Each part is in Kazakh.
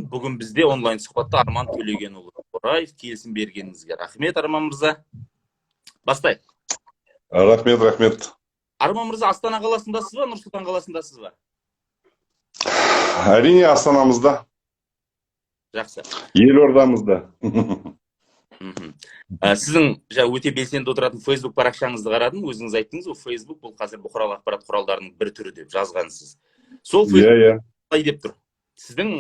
Бүгін бізде онлайн сұхбатта Арман Төлегенұлы Қораев. Келісім бергеніңізге рахмет, Арман мырза. Бастайық. Рахмет. Арман мырза, Астана қаласындасыз ба, Нұр Сұлтан қаласындасыз ба? Әрине Астанамызда. Жақсы. Елордамызда. Сіздің өте белсенді отыратын Facebook парақшаңызды қарадым. Өзіңіз айттыңыз, Facebook бұл қазір бұқаралық ақпарат құралдарының бір түрі деп жазғансыз. Сол Facebook қалай деп тұр? Сіздің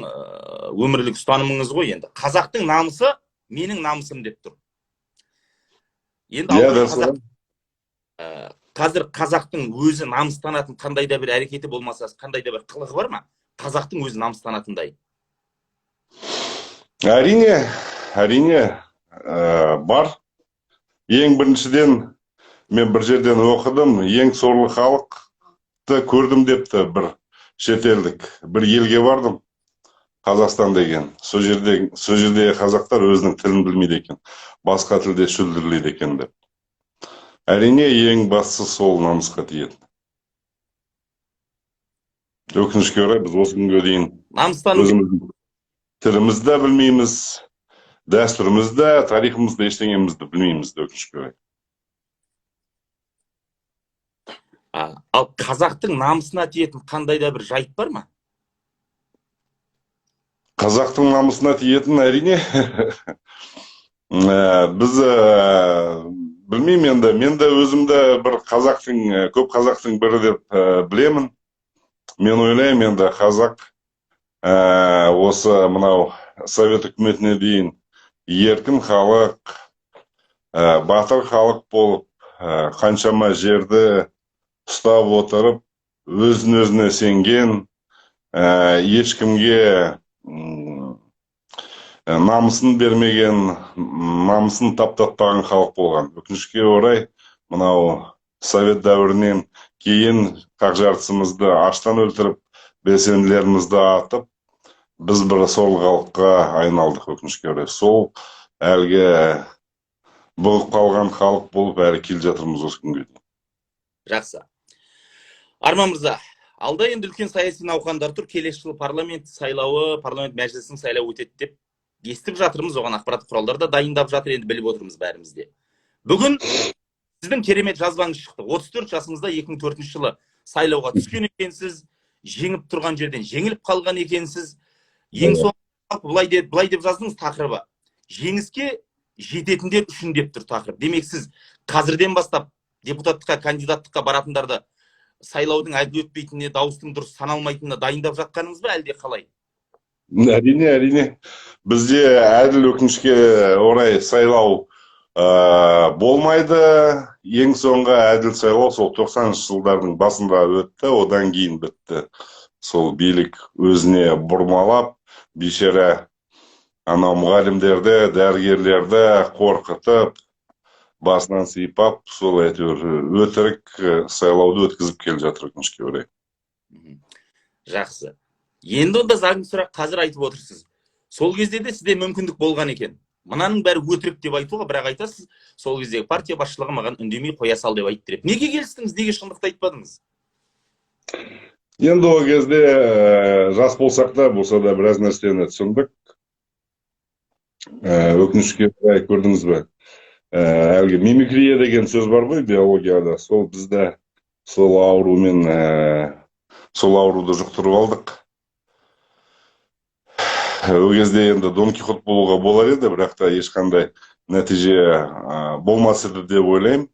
өмірлік ұстанымыңыз ғой енді. Қазақтың намысы менің намысым деп тұр. Енді қазір қазақтың өзі намыстанатын қандай да бір әрекеті болмаса, қандай да бір қылығы бар ма? Қазақтың өзі намыстанатындай. Әрине бар. Ең біріншіден мен бір жерден оқыдым, ең сорлы халықты көрдім депті бір шетелдік. Бір елге бардым, Қазақстан деген. Сол жерде қазақтар өзінің тілін білмейді екен. Басқа тілде шүлдірлейді екен деп. Әрине ең бастысы сол намысқа тиеді. Өкінішке орай біз осы күнге дейін өзіміздің тілімізді білмейміз, дәстүрімізді, тарихымызды, ештеңемізді білмейміз, өкінішке орай. Ал қазақтың намысына тиетін қандай да бір жайт бар ма? Қазақтың намысына тиетін әрине. Біз білмеймін енді, мен де өзімді бір көп қазақтың бірі деп білемін. Мен ойлаймын енді қазақ осы мынау Совет үкіметіне дейін еркін халық, батыр халық болып, қаншама жерді ұстап отырып, өзіне сенген, ешкімге намысын бермеген, намысын таптатпаған халық болған. Өкінішке орай, мынау Совет дәуірінен кейін қақ жартысымызды аштан өлтіріп, белсенділерімізді атып, біз бір сорлы халыққа айналдық, өкінішке орай. Сол әлгі бұғып қалған халық болып әлі келе жатырмыз осы күнге дейін. Жақсы. Арман мырза, алда енді үлкен саяси науқандар тұр. Келесі жылы парламент мәжілісінің сайлауы өтеді деп естіп жатырмыз. Оған ақпарат құралдары да дайындап жатыр, енді біліп отырмыз бәрімізде. Бүгін сіздің керемет жазбаңыз шықты. 34 жасыңызда 2004 жылы сайлауға түскен екенсіз, жеңіп тұрған жерден жеңіліп қалған екенсіз. Ең соңғы былай деп жаздыңыз тақырыбы. Жеңіске жететіндер үшін деп тұр тақырып. Демек сіз қазірден бастап депутаттыққа, кандидаттыққа баратындарды сайлаудың әділ өтпейтініне, дауыстың дұрыс саналмайтынына дайындап жатқаныңыз ба, әлде қалай? Әрине. Бізде әділ өкінішке орай сайлау болмайды. Ең соңғы әділ сайлау сол 90-шы жылдардың басында өтті, одан кейін бітті. Сол билік өзіне бұрмалап, бейшара анау мұғалімдерді, дәрігерлерді қорқытып, басынан сыйпап, сол әйтеуір өтірік сайлауды өткізіп келе жатыр, өкінішке орай. Жақсы. Енді онда заңды сұрақ қазір айтып отырсыз. Сол кезде де сізде мүмкіндік болған екен. Мынаның бәрі өтірік деп айтуға, бірақ айтасыз, сол кездегі партия басшылығы маған үндемей қоя сал деп айтты деп. Неге келістіңіз, неге шындықты айтпадыңыз? Енді ол кезде жас болсақ та, болса да біраз нәрсені түсіндік. Өкінішке орай, көрдіңіз бе? Әлгі мимикрия деген сөз бар ғой биологияда. Сол бізде сол ауруды жұқтырып алдық. Ол кезде енді Дон Кихот болуға болар еді, бірақ та ешқандай нәтиже болмас еді деп ойлаймын.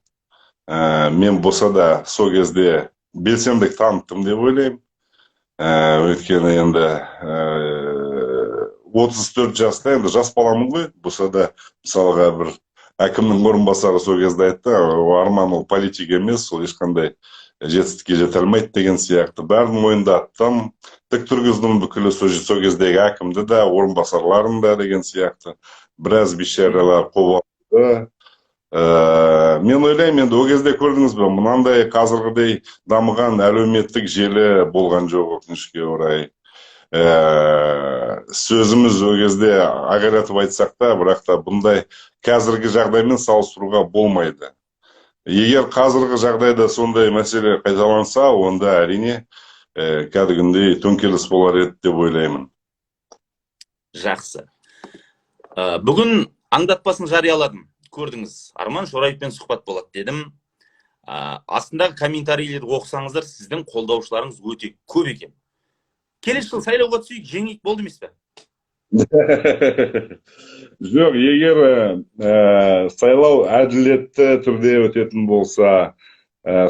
Мен болса да сол кезде белсенділік таныттым деп ойлаймын. Өйткені енді 34 жаста, енді жас баламын ғой, болса да мысалға бір әкімнің орынбасары сол кезде айтты, Арман ол политик емес, ол ешқандай жетістікке жете алмайды деген сияқты. Бәрін мойындаттым, тік тұрғыздым бүкілі сол кездегі әкімді де, орынбасарларын да деген сияқты. Біраз бейшаралар қобалды. Мен ойлаймын, енді ол кезде көрдіңіз бе, мынандай қазіргідей дамыған әлеуметтік желі болған жоқ, өкінішке орай. Сөзіміз ол кезде ағаратып айтсақ та, бірақ та бұндай қазіргі жағдаймен салыстыруға болмайды. Егер қазіргі жағдайда сондай мәселе қайталанса, онда әрине кәдімгідей төңкеріс болар еді деп ойлаймын. Жақсы. Бүгін аңдатпасын жарияладым. Көрдіңіз, Арман Шораевпен сұхбат болады дедім. Астындағы комментарийлерді оқысаңыздар, сіздің қолдаушыларыңыз өте көп екен. Келесі жыл сайлауға түсейік, жеңейік, болды емес пе? Жоқ, егер сайлау әділетті түрде өтетін болса,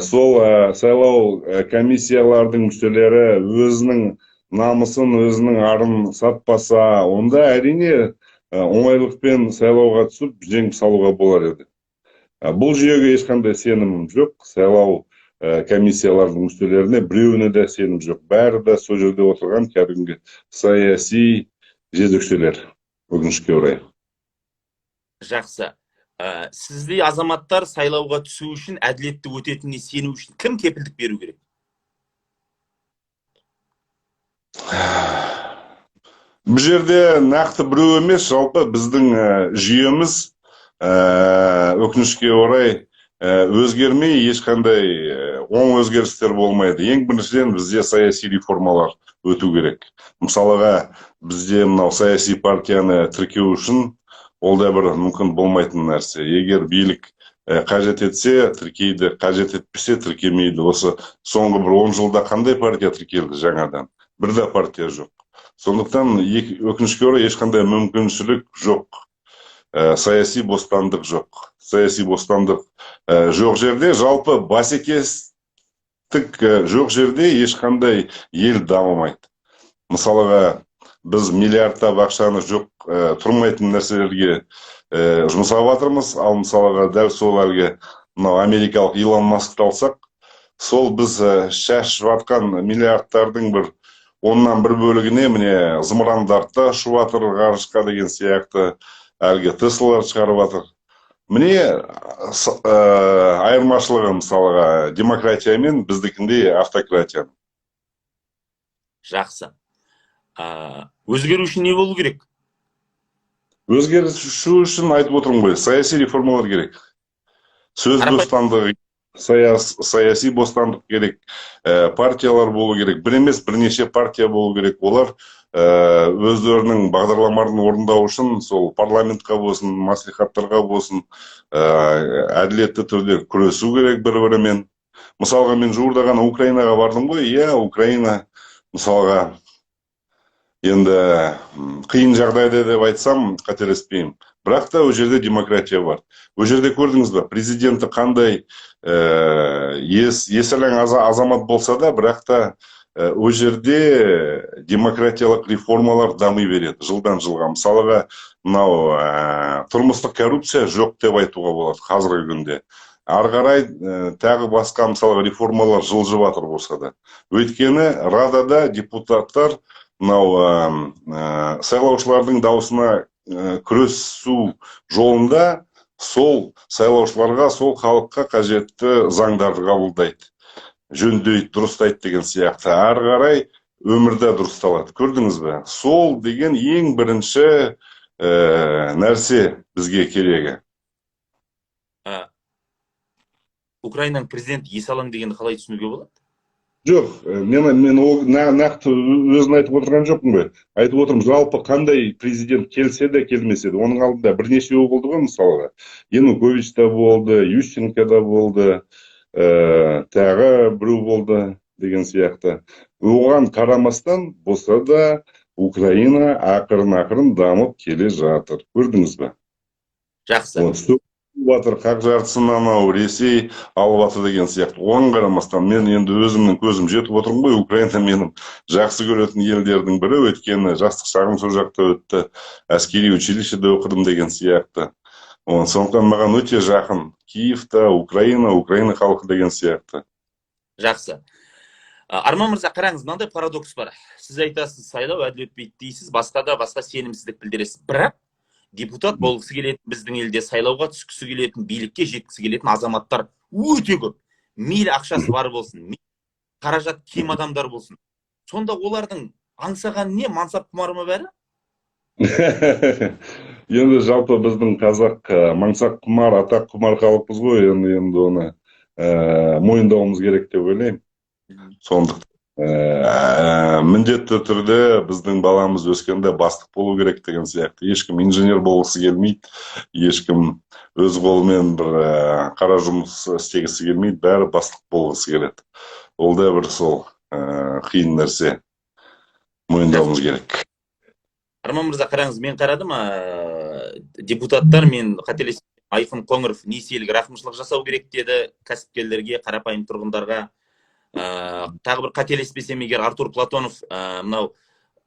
сол сайлау комиссиялардың мүшелері өзінің намысын, өзінің арын сатпаса, онда әрине оңайлықпен сайлауға түсіп, жеңіп салуға болар еді. Бұл жүйеге ешқандай сенімім жоқ. Сайлау комиссиялардың мүшелеріне біреуіне де сенім жоқ. Бәрі де сол жерде отырған кәдімгі саяси жезөкшелер, өкінішке орай. Жақсы. Сіздей азаматтар сайлауға түсу үшін, әділетті өтетініне сену үшін кім кепілдік беру керек? Бұл жерде нақты біреу емес, жалпы біздің жүйеміз өкінішке орай өзгермей, ешқандай оң өзгерістер болмайды. Ең біріншіден бізде саяси реформалар өту керек. Мысалыға, бізде мынау саяси партияны тіркеу үшін ол да бір мүмкін болмайтын нәрсе. Егер билік қажет етсе, тіркейді, қажет етпесе, тіркемейді. Осы соңғы бір 10 жылда қандай партия тіркелді жаңадан? Бір де партия жоқ. Сондықтан өкінішке орай ешқандай мүмкіншілік жоқ. Саяси бостандық жоқ. Саяси бостандық жоқ жерде, жалпы бәсекелестік жоқ жерде ешқандай ел дамымайды. Мысалыға, біз миллиардтап ақшаны жоқ тұрмайтын нәрселерге жұмсап жатырмыз. Ал мысалыға дәл сол әлгі америкалық Илон Маскты алсақ, сол біз шашып жатқан миллиардтардың бір 10-нан 1 бөлігіне міне зымырандарды ұшып жатыр ғарышқа деген сияқты, әлгі Теслалар шығарып жатыр. Міне айырмашылығы мысалыға демократия мен біздікіндей автократия. Жақсы. Өзгеру үшін не болу керек? Өзгеру үшін айтып отырмын ғой, саяси реформалар керек. Сөз бостандығы, саяси бостандық керек, партиялар болу керек. Бір емес, бірнеше партия болу керек. Олар өздерінің бағдарламаларын орындау үшін сол парламентқа болсын, маслихаттарға болсын, әділетті түрде күресу керек бір-бірімен. Мысалға, мен жуырда ғана Украинаға бардым ғой. Украина мысалға енді қиын жағдайда деп айтсам қателеспеймін. Бірақ та ол жерде демократия бар. Ол жерде көрдіңіз бе, президенті қандай есілің азамат болса да, бірақ та ол жерде демократиялық реформалар дами береді жылдан жылға. Мысалыға, мынау тұрмыстық коррупция жоқ деп айтуға болады қазіргі күнде. Ары қарай тағы басқа мысалға реформалар жылжып жатыр болса да. Өйткені Радада депутаттар мынау сайлаушылардың даусына күресу жолында сол сайлаушыларға, сол халыққа қажетті заңдарды қабылдайды, жөндейді, дұрыстайды деген сияқты. Ары қарай өмірде дұрысталады. Көрдіңіз бе? Сол деген ең бірінші нәрсе бізге керегі. Украинаның президенті есалаң дегенді қалай түсінуге болады? Жоқ, мен нақты өзін айтып отырған жоқпын ғой. Айтып отырмын, жалпы қандай президент келсе де келмесе де. Оның алдында бірнешеу болды ғой, мысалға. Янукович та болды, Ющенко да болды, тағы біреу болды деген сияқты. Оған қарамастан болса да Украина ақырын дамып келе жатыр. Көрдіңіз бе? Жақсы. Батыр қақ жартысын анау Ресей алып жатыр деген сияқты. Оған қарамастан мен енді өзімнің көзім жетіп отырмын ғой, Украина менің жақсы көретін елдердің бірі, өткені жастық шағым сол жақта өтті, әскери училищеде оқыдым деген сияқты. Сондықтан маған өте жақын. Киевта, Украина халқы деген сияқты. Жақсы. Арман мырза, қараңыз, мынандай парадокс бар. Сіз айтасыз, сайлау әділ өтпейді дейсіз, басқа сенімсіздік білдіресіз. Бірақ депутат болғысы келетін, біздің елде сайлауға түскісі келетін, билікке жеткісі келетін азаматтар өте көп. Мейлі ақшасы бар болсын, мейлі қаражат кем адамдар болсын. Сонда олардың аңсаған не, мансап құмары ма бәрі? Енді жалпы біздің қазақ мансап құмар, атақ құмар халықпыз ғой, енді оны мойындауымыз керек деп ойлаймын. міндетті түрде біздің баламыз өскенде бастық болу керек деген сияқты. Ешкім инженер болғысы келмейді, ешкім өз қолымен бір қара жұмыс істегісі келмейді, бәрі бастық болғысы келеді. Ол да бір сол қиын нәрсе, мойындауымыз керек. Арман мырза, қараңыз, мен қарадым, депутаттар, мен қателеспесем, Айқын Қоңыров несиелік рақымшылық жасау керек деді кәсіпкерлерге, қарапайым тұрғындарға. Тағы бір қателеспесем егер, Артур Платонов мынау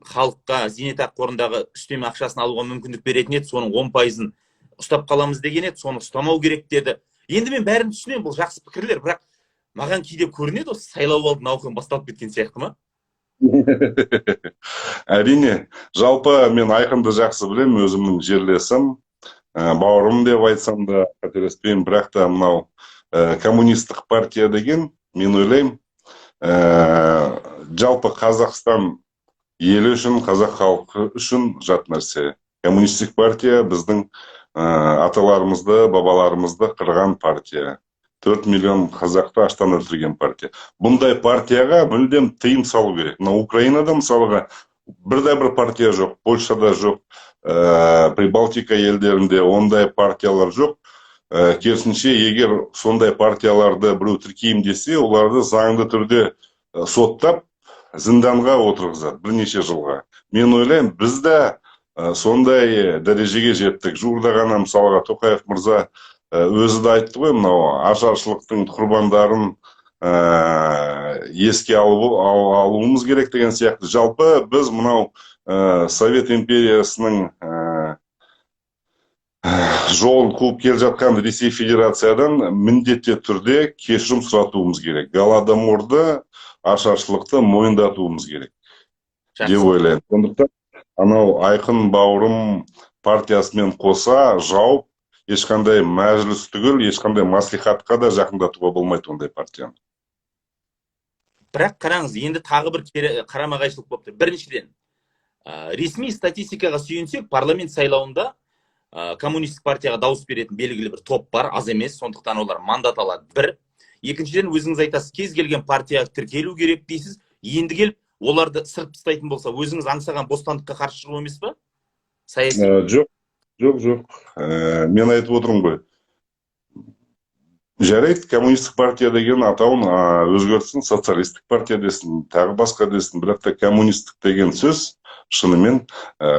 халыққа зейнетақы қорындағы үстеме ақшасын алуға мүмкіндік беретін еді, соның 10%-ын ұстап қаламыз деген еді, соны ұстамау керек деді. Енді мен бәрін түсінемін, бұл жақсы пікірлер, бірақ маған кейде көрінеді, осы сайлауалды науқан басталып кеткен сияқты ма? Әрине, жалпы мен Айқынды жақсы білемін, өзімнің жерлесім, бауырым деп айтсам да қателеспеймін, бірақ та мынау коммунистік партия деген, мен ойлаймын, жалпы Қазақстан елі үшін, қазақ халқы үшін жат нәрсе. Коммунистік партия біздің аталарымызды, бабаларымызды қырған партия. 4 миллион қазақты аштан өлтірген партия. Бұндай партияға мүлдем тыйым салу керек. Украинада мысалға бір партия жоқ, Польшада жоқ, Прибалтика елдерінде ондай партиялар жоқ. Керісінше, егер сондай партияларды біреу тіркеймін десе, оларды заңды түрде соттап, зынданға отырғызады бірнеше жылға. Мен ойлаймын, біз де сондай дәрежеге жеттік. Жуырда ғана мысалға Тоқаев мырза өзі де айтты ғой, мынау ашаршылықтың құрбандарын еске алуымыз керек деген сияқты. Жалпы біз мынау Совет империясының жолын қуып келе жатқан Ресей Федерациядан міндетті түрде кешірім сұратуымыз керек. Голодоморды, ашаршылықты мойындатуымыз керек деп ойлаймын. Сондықтан анау Айқын бауырым партиясымен қоса жауып, ешқандай мәжіліс түгіл, ешқандай маслихатқа да жақындатуға болмайды ондай партияны. Бірақ қараңыз, енді тағы бір қарама-қайшылық болып тұр. Біріншіден, ресми статистикаға сүйенсек, парламент сайлауында коммунистік партияға дауыс беретін белгілі бір топ бар, аз емес, сондықтан олар мандат алады. Бір. Екіншіден, өзіңіз айтасыз, кез келген партия тіркелу керек дейсіз, енді келіп, оларды сырып тастайтын болса, өзіңіз аңсаған бостандыққа қарсы шығу емес пе? Жоқ. Мен айтып отырмын ғой. Жарайды, коммунистік партия деген атауын өзгертсін, социалистік партия десін, тағы басқа десін, бірақ та коммунистік деген сөз шынымен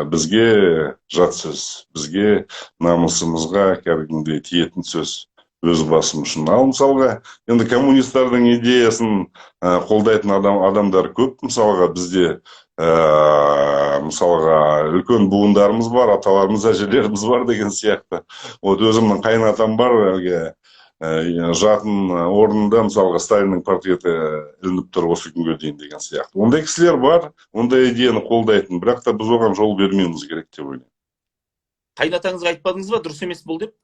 бізге жат сөз, бізге намысымызға кәдімгідей тиетін сөз, өз басым үшін. Ал мысалға, енді коммунистердің идеясын қолдайтын адамдар көп, мысалға бізде мысалға үлкен буындарымыз бар, аталарымыз, әжелеріміз бар деген сияқты. Вот өзімнің қайынатам бар, жатын орнында мысалға Сталиннің портреті ілініп тұр осы күнге дейін деген сияқты. Ондай кісілер бар, ондай идеяны қолдайтын, бірақ та біз оған жол бермеуіміз керек деп ойлаймын. Қайынатаңызға айтпадыңыз ба, дұрыс емес бұл деп?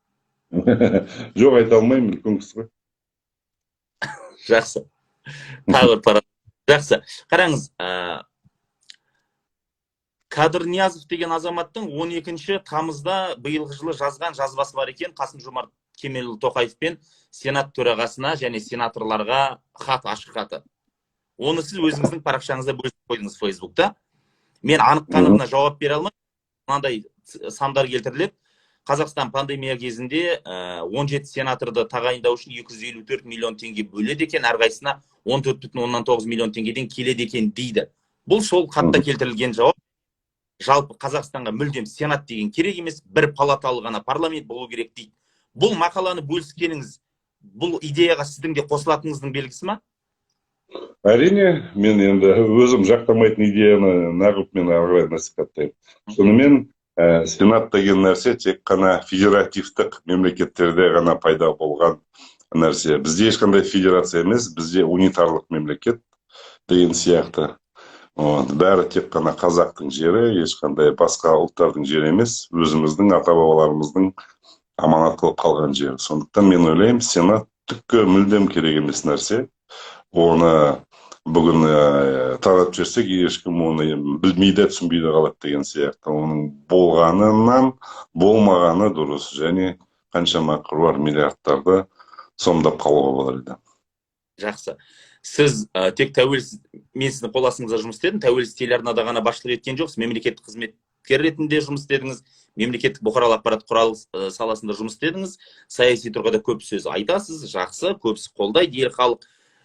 Жоқ, айта алмаймын, үлкен кісі ғой. Жақсы. Тағы бір парад. Жақсы. Қараңыз, Кадыр Ниязов деген азаматтың 12 тамызда биылғы жылы жазған жазбасы бар екен, Қасым-Жомарт Кемелұлы Тоқаевпен сенат төрағасына және сенаторларға хат, ашық хаты. Оны сіз өзіңіздің парақшаңызда бөлісіп қойдыңыз Фейсбукта. Мен анық-қанығына жауап бере алмаймын. Мынандай сандар келтіріледі. Қазақстан пандемия кезінде 17 сенаторды тағайындау үшін 254 миллион теңге бөледі екен, әрқайсысына 14,9 миллион теңгеден келеді екен дейді. Бұл сол хатта келтірілген жауап. Жалпы Қазақстанға мүлдем сенат деген керек емес, бір палаталы ғана парламент болу керек дейді. Бұл мақаланы бөліскеніңіз, бұл идеяға сіздің де қосылатыныңыздың белгісі ма? Әрине, мен енді өзім жақтамайтын идеяны нағып мен ары қарай насихаттаймын. Сонымен сенат деген нәрсе тек қана федеративтік мемлекеттерде ғана пайда болған нәрсе. Бізде ешқандай федерация емес, бізде унитарлық мемлекет деген сияқты. Бәрі тек қана қазақтың жері, ешқандай басқа ұлттардың жері емес, өзіміздің ата-бабаларымыздың аманат қылып қалған жері. Сондықтан мен ойлаймын, сенат түкке мүлдем керек емес нәрсе. Оны бүгін таратып жіберсек, ешкім оны білмейді, түсінбейді қалады деген сияқты. Оның болғанынан болмағаны дұрыс, және қаншама қыруар миллиардтарды сомдап қалуға болар еді. Жақсы. Сіз тек тәуелсіз, мен сіздің қол астыңызда жұмыс істедім, тәуелсіз телеарнада ғана басшылық еткен жоқсыз, мемлекеттік қызметкер ретінде жұмыс істедіңіз, мемлекеттік бұқаралық ақпарат құралы саласында жұмыс істедіңіз, саяси тұрғыда көп сөз айтасыз, жақсы, көбісі қолдайды, ел халық.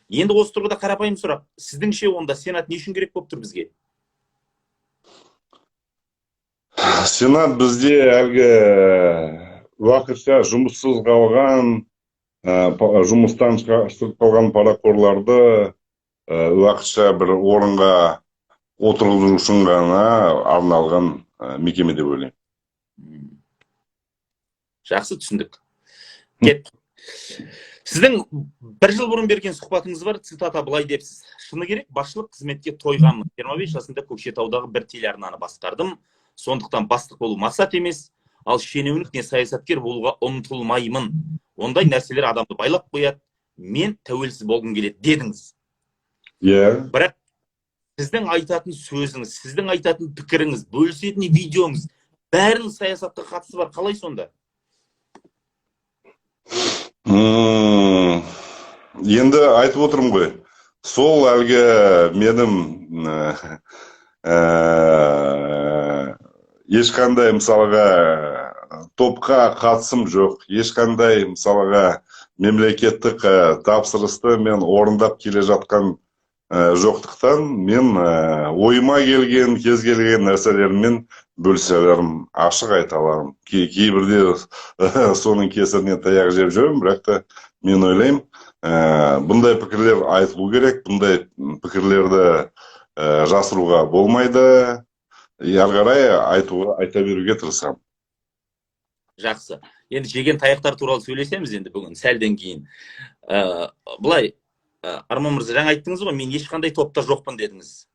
Енді осы тұрғыда қарапайым сұрақ, сіздіңше онда сенат не үшін керек болып тұр бізге? Сенат бізде әлгі уақытша жұмыссыз қалған, жұмыстан шығып қалған парақорларды уақытша бір орынға отырғызу үшін ғана арналған мекеме деп ойлаймын. Жақсы, түсіндік. Кет. Сіздің бір жыл бұрын берген сұхбатыңыз бар, цитата былай депсіз: шыны керек, басшылық қызметке тойғанмын. 25 жасында Көкшетаудағы бір телеарнаны басқардым. Сондықтан бастық болу мақсат емес, ал шенеунік не саясаткер болуға ұмтылмаймын. Ондай нәрселер адамды байлап қояды. Мен тәуелсіз болғым келеді дедіңіз. Бірақ сіздің айтатын сөзіңіз, сіздің айтатын пікіріңіз, бөлісетін видеоңыз, бәрінің саясатқа қатысы бар. Қалай сонда? Енді айтып отырмын ғой. Сол әлгі менің ешқандай мысалға топқа қатысым жоқ. Ешқандай мысалға мемлекеттік тапсырысты мен орындап келе жатқан жоқтықтан мен ойыма келген, кез келген нәрселермен бөлісерім, ашық айта аламын. Кейбірде соның кесірінен таяқ жеп жүрмін, бірақ та мен ойлаймын, бұндай пікірлер айтылу керек, бұндай пікірлерді жасыруға болмайды. Әрі қарай айта беруге тырысамын. Жақсы. Енді жеген таяқтар туралы сөйлесеміз енді бүгін, сәлден кейін. Бұлай, Арман мырза, жаңа айттыңыз ғой, мен ешқандай топта жоқпын дедіңіз.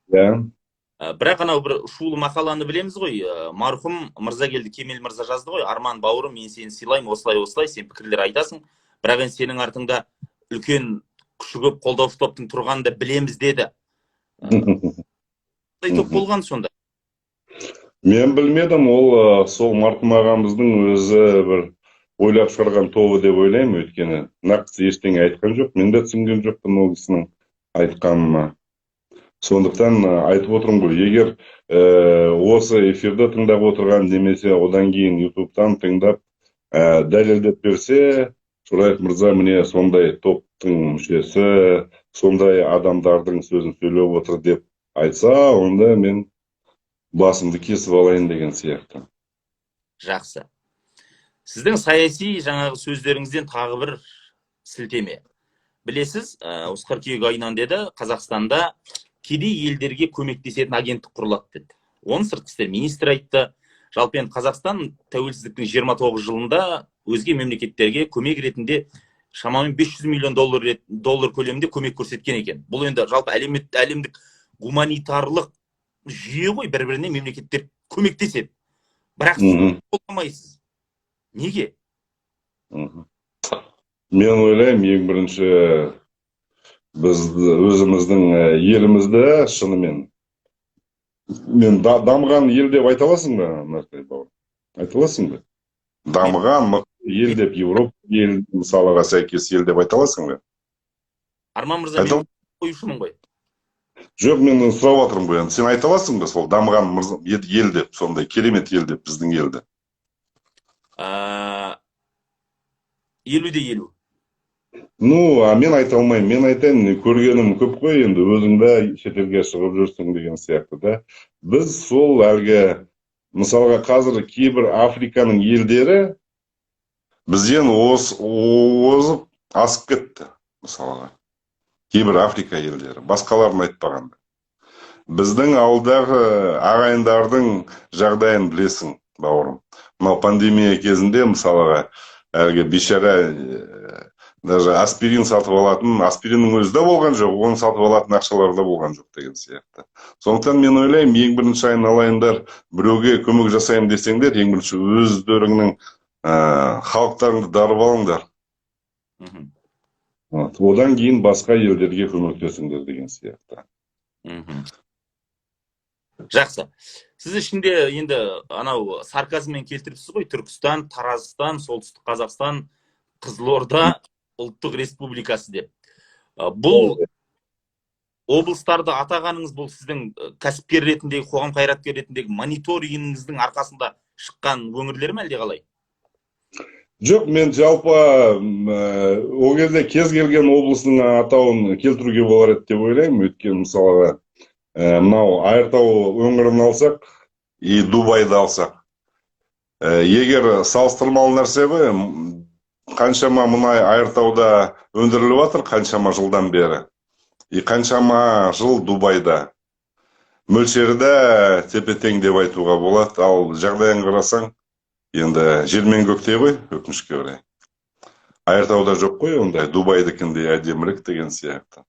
Бірақ анау бір шулы мақаланы білеміз ғой, марқұм Мырзагелді Кемел мырза жазды ғой: Арман бауырым, мен сені сыйлаймын, осылай, сен пікірлер айтасың, бірақ енді сенің артыңда үлкен күші көп қолдаушы топтың тұрғанын да білеміз деді. Қандай топ болған сонда? Мен білмедім, ол сол марқұм ағамыздың өзі бір ойлап шығарған тобы деп ойлаймын, өйткені нақты ештеңе айтқан жоқ, мен де түсінген жоқпын ол кісінің айтқанына. Сондықтан айтып отырмын ғой, егер осы эфирді тыңдап отырған немесе одан кейін ютубтан тыңдап дәлелдеп берсе, Шораев мырза міне сондай топтың мүшесі, сондай адамдардың сөзін сөйлеп отыр деп айтса, онда мен басымды кесіп алайын деген сияқты. Жақсы. Сіздің саяси жаңағы сөздеріңізден тағы бір сілтеме. Білесіз, осы қыркүйек айынан деді, Қазақстанда кедей елдерге көмектесетін агенттік құрылады деді. Оны сыртқы істер министрі айтты. Жалпы енді Қазақстан тәуелсіздіктің 29 жылында өзге мемлекеттерге көмек ретінде шамамен 500 миллион доллар көлемінде көмек көрсеткен екен. Бұл енді жалпы әлемдік гуманитарлық жүйе ғой, бір-біріне мемлекеттер көмектеседі. Бірақ қолдамайсыз. Неге? Мен ойлаймын, ең бірінші біз өзіміздің елімізді шынымен мен дамыған ел деп айта аласың ба, Нартай бауырым? Айта аласың ба? Дамыған ел деп, Европа ел мысалыға сәйкес ел деп айта аласың ба? Арман мырза, мен қойышымын ғой. Жоқ, мен сұрап отырмын ғой. Сен айта аласың ба сол дамыған ел деп, сондай керемет ел деп біздің елді? 50-50. Мен айта алмаймын. Мен айтайын, көргенім көп қой, енді өзіңді шетелге шығып жүрсің деген сияқты да. Біз сол әлгі, мысалға қазір кейбір Африканың елдері бізден озып асып кетті, мысалға. Кейбір Африка елдері, басқаларын айтпағанда. Біздің ауылдағы ағайындардың жағдайын білесің, бауырым. Мынау пандемия кезінде, мысалға, әлгі бейшара даже аспирин сатып алатын, аспириннің өзі де болған жоқ, оны сатып алатын ақшалар да болған жоқ деген сияқты. Сондықтан мен ойлаймын, ең бірінші айналайындар, біреуге көмек жасаймын десеңдер, ең бірінші өздеріңнің халықтарыңды дарып алыңдар. Одан кейін басқа елдерге көмектесіңдер деген сияқты. Жақсы. Сіз ішінде енді анау сарказммен келтіріпсіз ғой, Түркістан, Таразстан, Солтүстік Қазақстан, Қызылорда ұлттық республикасы деп. Бұл облыстарды атағаныңыз бұл сіздің кәсіпкер ретіндегі, қоғам қайраткер ретіндегі мониторингіңіздің арқасында шыққан өңірлер ме әлде қалай? Жоқ, мен жалпы ол кезде кез келген облыстың атауын келтіруге болар еді деп ойлаймын. Өйткені мысалға мынау Айыртау өңірін алсақ и Дубайды алсақ, егер салыстырмалы нәрсе ғой, қаншама мұнай Айыртауда өндіріліп жатыр, қаншама жылдан бері, и қаншама жыл Дубайда. Мөлшері де тепе-тең деп айтуға болады. Ал жағдайын қарасаң, енді жер мен көктей ғой, өкінішке орай. Айыртауда жоқ қой ондай, Дубайдікіндей әдемілік деген сияқты.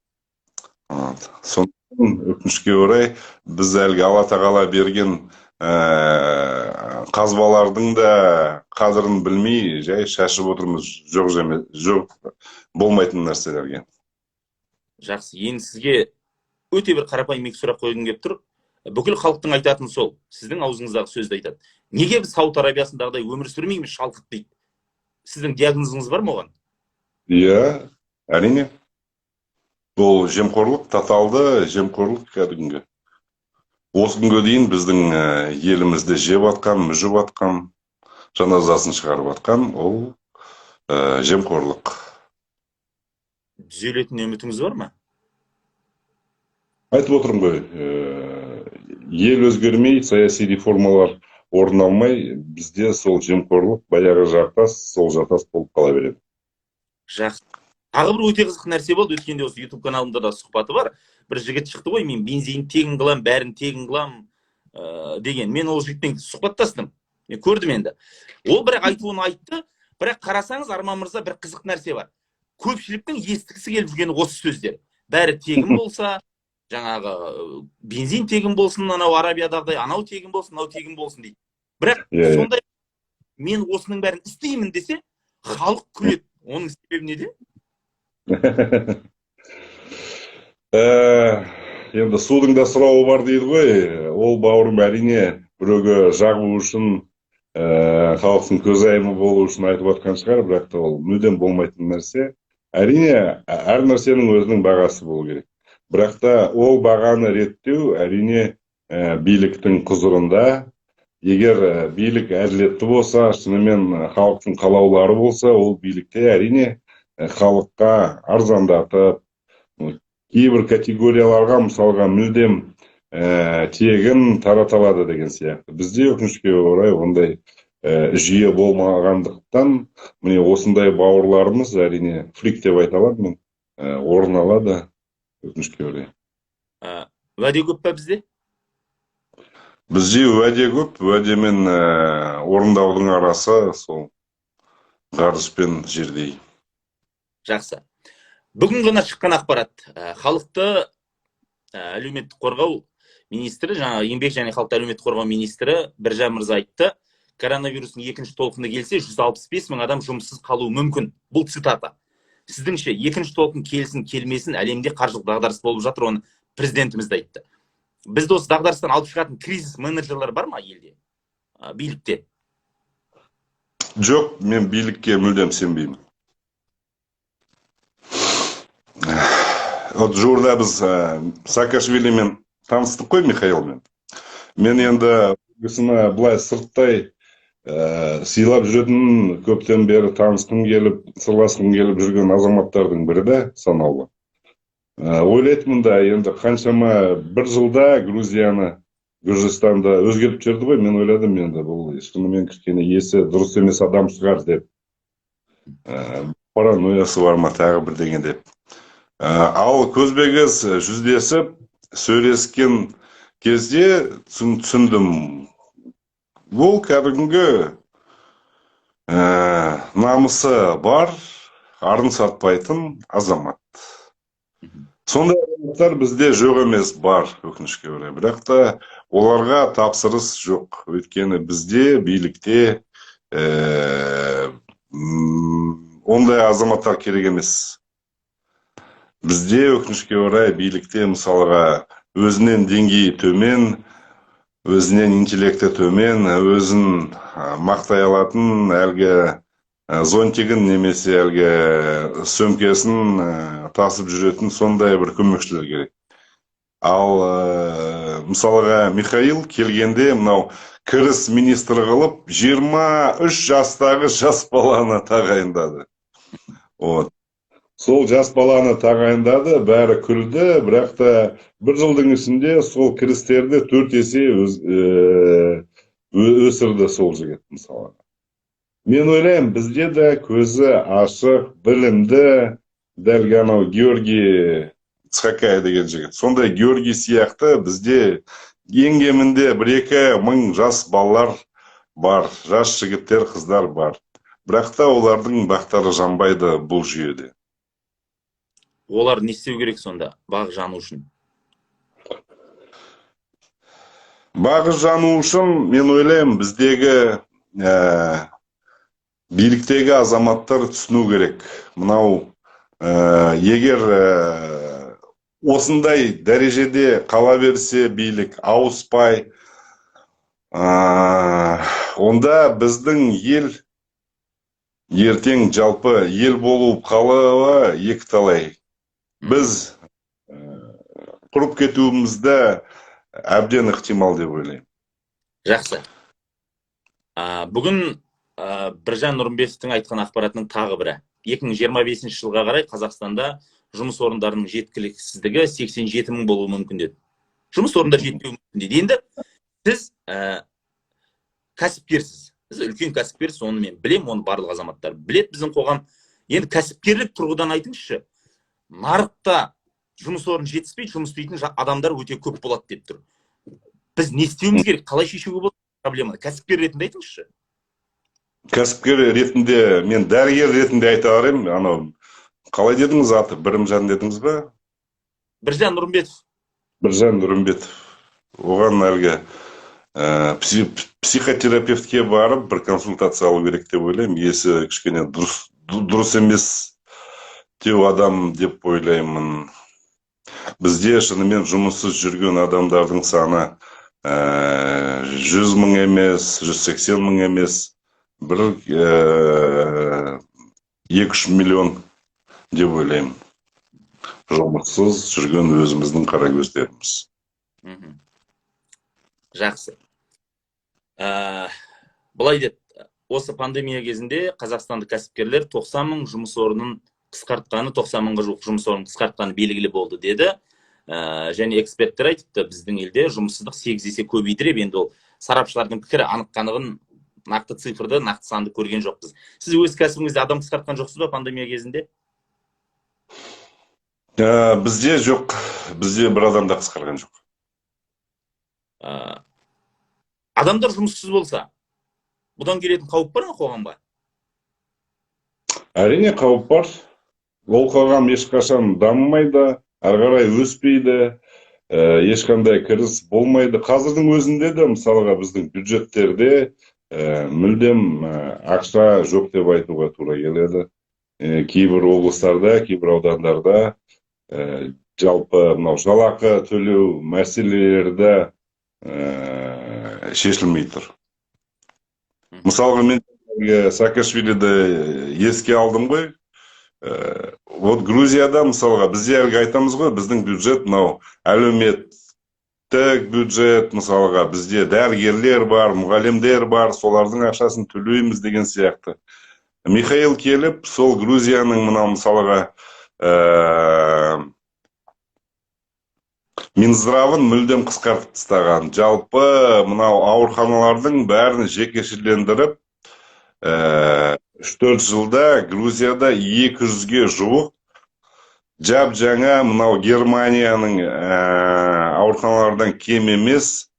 Сондықтан өкінішке орай біз әлгі Алла тағала берген қазбалардың да қадірін білмей, жай шашып отырмыз жоқ болмайтын нәрселерге. Жақсы, енді сізге өте бір қарапайым екі сұрақ қойғым келіп тұр. Бүкіл халықтың айтатын сол, сіздің аузыңыздағы сөзді айтады. Неге біз Сауд Арабиясындағыдай өмір сүрмейміз, шалқып дейді? Сіздің диагнозыңыз бар ма оған? Иә, әрине. Бұл жемқорлық, тоталды жемқорлық кәдімгі. Осы күнге дейін біздің елімізде жеп атқан, мүжіп атқан, жаназасын шығарып атқан, ол жемқорлық. Түзелетін үмітіңіз бар ма? Айтып отырмын ғой, ел өзгермей, саяси реформалар орын алмай, бізде сол жемқорлық, баяғы жартас, сол жартас болып қала береді. Жақсы. Тағы бір өте қызық нәрсе болды, өткенде осы YouTube каналымда да сұхбаты бар. Бір жігіт шықты ғой, мен бензин тегін қылам, бәрін тегін қылам деген. Мен ол жігітпен сұхбаттастым. Мен көрдім енді. Ол бірақ айтуын айтты, бірақ қарасаңыз Арман мырза бір қызық нәрсе бар. Көпшіліктің естігісі келіп жүргені осы сөздер. Бәрі тегін болса, жаңағы бензин тегін болсын, анау Арабиядағыдай, анау тегін болсын, анау тегін болсын дейді. Бірақ сондай мен осының бәрін істеймін десе, халық күледі. Оның себебі неде? Енді судың да сұрауы бар дейді ғой. Ол бауырым әрине біреуге жағу үшін, халықтың көзайымы болу үшін айтып отқан шығар, бірақ та ол мүлдем болмайтын нәрсе. Әрине, әр нәрсенің өзінің бағасы болу керек. Бірақ та ол бағаны реттеу әрине биліктің құзырында. Егер билік әділетті болса, шынымен халықтың қалаулары болса, ол билікте әрине халыққа арзандатып, кейбір категорияларға мысалға мүлдем тегін таратылады деген сияқты. Бізде өкінішке орай ондай жүйе болмағандықтан, міне осындай бауырларымыз әрине фрик деп айта аламын мен, орын алады өкінішке орай. Уәде көп па бізде? Бізде уәде көп, уәде мен орындаудың арасы сол ғарыш пен жердей. Жақсы. Бүгін ғана шыққан ақпарат. Халықты әлеуметтік қорғау министрі, жаңа еңбек және халықты әлеуметтік қорғау министрі Біржан мырза айтты, коронавирустың екінші толқыны келсе, 165 мың адам жұмыссыз қалуы мүмкін. Бұл цитата. Сіздіңше, екінші толқын келсін, келмесін, әлемде қаржылық дағдарыс болып жатыр, оны президентіміз де айтты. Бізді осы дағдарыстан алып шығатын кризис менеджерлер бар ма елде, билікте? Жоқ, мен билікке мүлдем сенбеймін. Вот жуырда біз Саакашвилимен таныстық қой, Михаилмен. Мен енді кісіні былай сырттай сыйлап жүретін, көптен бері танысқым келіп, сырласқым келіп жүрген азаматтардың бірі де санаулы. Ойлайтынмын да, енді қаншама бір жылда Грузияны, Гүржістанды өзгертіп жүрді ғой, мен ойладым енді бұл шынымен кішкене есі дұрыс емес адам шығар деп. Паранойясы бар ма тағы бірдеңе деп. Ал көзбе-көз жүздесіп, сөйлескен кезде түсіндім. Бұл кәдімгі намысы бар, арын сатпайтын азамат. Сондай азаматтар бізде жоқ емес, бар, өкінішке орай. Бірақ та оларға тапсырыс жоқ. Өйткені бізде билікте ондай азаматтар керек емес. Бізде өкінішке орай билікте мысалға өзінен деңгейі төмен, өзінен интеллекті төмен, өзін мақтай алатын әлгі зонтигін немесе әлгі сөмкесін тасып жүретін сондай бір көмекшілер керек. Ал мысалға Михаил келгенде мынау кіріс министрі қылып 23 жастағы жас баланы тағайындады. Вот. Сол жас баланы тағайындады, бәрі күлді, бірақ та бір жылдың ішінде сол кірістерді 4 есе өсірді сол жігіт мысалы. Мен ойлаймын, бізде де көзі ашық, білімді, дәл анау Георгий Цхакай деген жігіт. Сондай Георгий сияқты бізде ең кемінде 1-2 мың жас балалар бар, жас жігіттер, қыздар бар. Бірақ та олардың бақтары жанбайды бұл жүйеде. Олар не істеу керек сонда, бағы жану үшін? Бағы жану үшін, мен ойлаймын, біздегі биліктегі азаматтар түсіну керек. Мынау егер осындай дәрежеде қала берсе билік ауыспай, онда біздің ел ертең жалпы ел болып қалуы екіталай. Біз құрып кетуімізді әбден ықтимал деп ойлаймын. Жақсы. Бүгін Біржан Нұрымбетовтің айтқан ақпаратының тағы бірі. 2025 жылға қарай Қазақстанда жұмыс орындарының жеткіліксіздігі 87 мың болуы мүмкін деді. Жұмыс орындары жетпеуі мүмкін деді. Енді сіз кәсіпкерсіз. Сіз үлкен кәсіпкерсіз, оны мен білем, оны барлық азаматтар білет біздің қоғам. Енді кәсіпкерлік тұрғыдан айтыңызшы. Нарықта жұмыс орны жетіспей, жұмыс істейтін адамдар өте көп болады деп тұр. Біз не істеуіміз керек? Қалай шешуге болады проблеманы? Кәсіпкер ретінде айтыңызшы. Кәсіпкер ретінде, мен дәрігер ретінде айта алайын. Анау қалай дедіңіз аты? Бірімжан дедіңіз бе? Біржан Нұрымбетов. Біржан Нұрымбетов. Оған әлгі психотерапевтке барып бір консультация алу керек деп ойлаймын. Есі кішкене дұрыс емес деу адам деп ойлаймын. Бізде шынымен жұмыссыз жүрген адамдардың саны 100 мың емес, 180 мың емес, бір 2-3 миллион деп ойлаймын. Жұмыссыз жүрген өзіміздің қара көздеріміз. Жақсы. Бұлай деді, осы пандемия кезінде қазақстандық кәсіпкерлер 90 мың жұмыс орнын қысқартқаны, 90 мыңға жуық жұмыс орнын қысқартқаны белгілі болды деді. Және эксперттер айтыпты, біздің елде жұмыссыздық 8 есе көбейдіреп, енді ол сарапшылардың пікірі, анық-қанығын, нақты цифрды, нақты санды көрген жоқпыз. Сіз өз кәсібіңізде адам қысқартқан жоқсыз ба пандемия кезінде? Бізде жоқ, бізде бір адам да қысқарған жоқ. Адамдар жұмыссыз болса, бұдан келетін қауіп бар ма қоғамға? Әрине қауіп бар. Ол қоғам ешқашан дамымайды, ары қарай өспейді, ешқандай кіріс болмайды. Қазірдің өзінде де мысалға біздің бюджеттерде мүлдем ақша жоқ деп айтуға тура келеді. Кейбір облыстарда, кейбір аудандарда жалпы мынау жалақы төлеу мәселелері шешілмей тұр. Мысалға мен Саакашвилиді еске алдым ғой. Вот Грузияда мысалға бізде әлгі айтамыз ғой, біздің бюджет мынау әлеуметтік бюджет, мысалға бізде дәрігерлер бар, мұғалімдер бар, солардың ақшасын төлейміз деген сияқты. Михаил келіп, сол Грузияның мынау мысалға Минздравын мүлдем қысқартып тастаған. Жалпы мынау ауруханалардың бәрін жекешелендіріп, 3-4 жылда Грузияда 200-ге жуық жап жаңа мынау Германияның ауруханалардан кем емес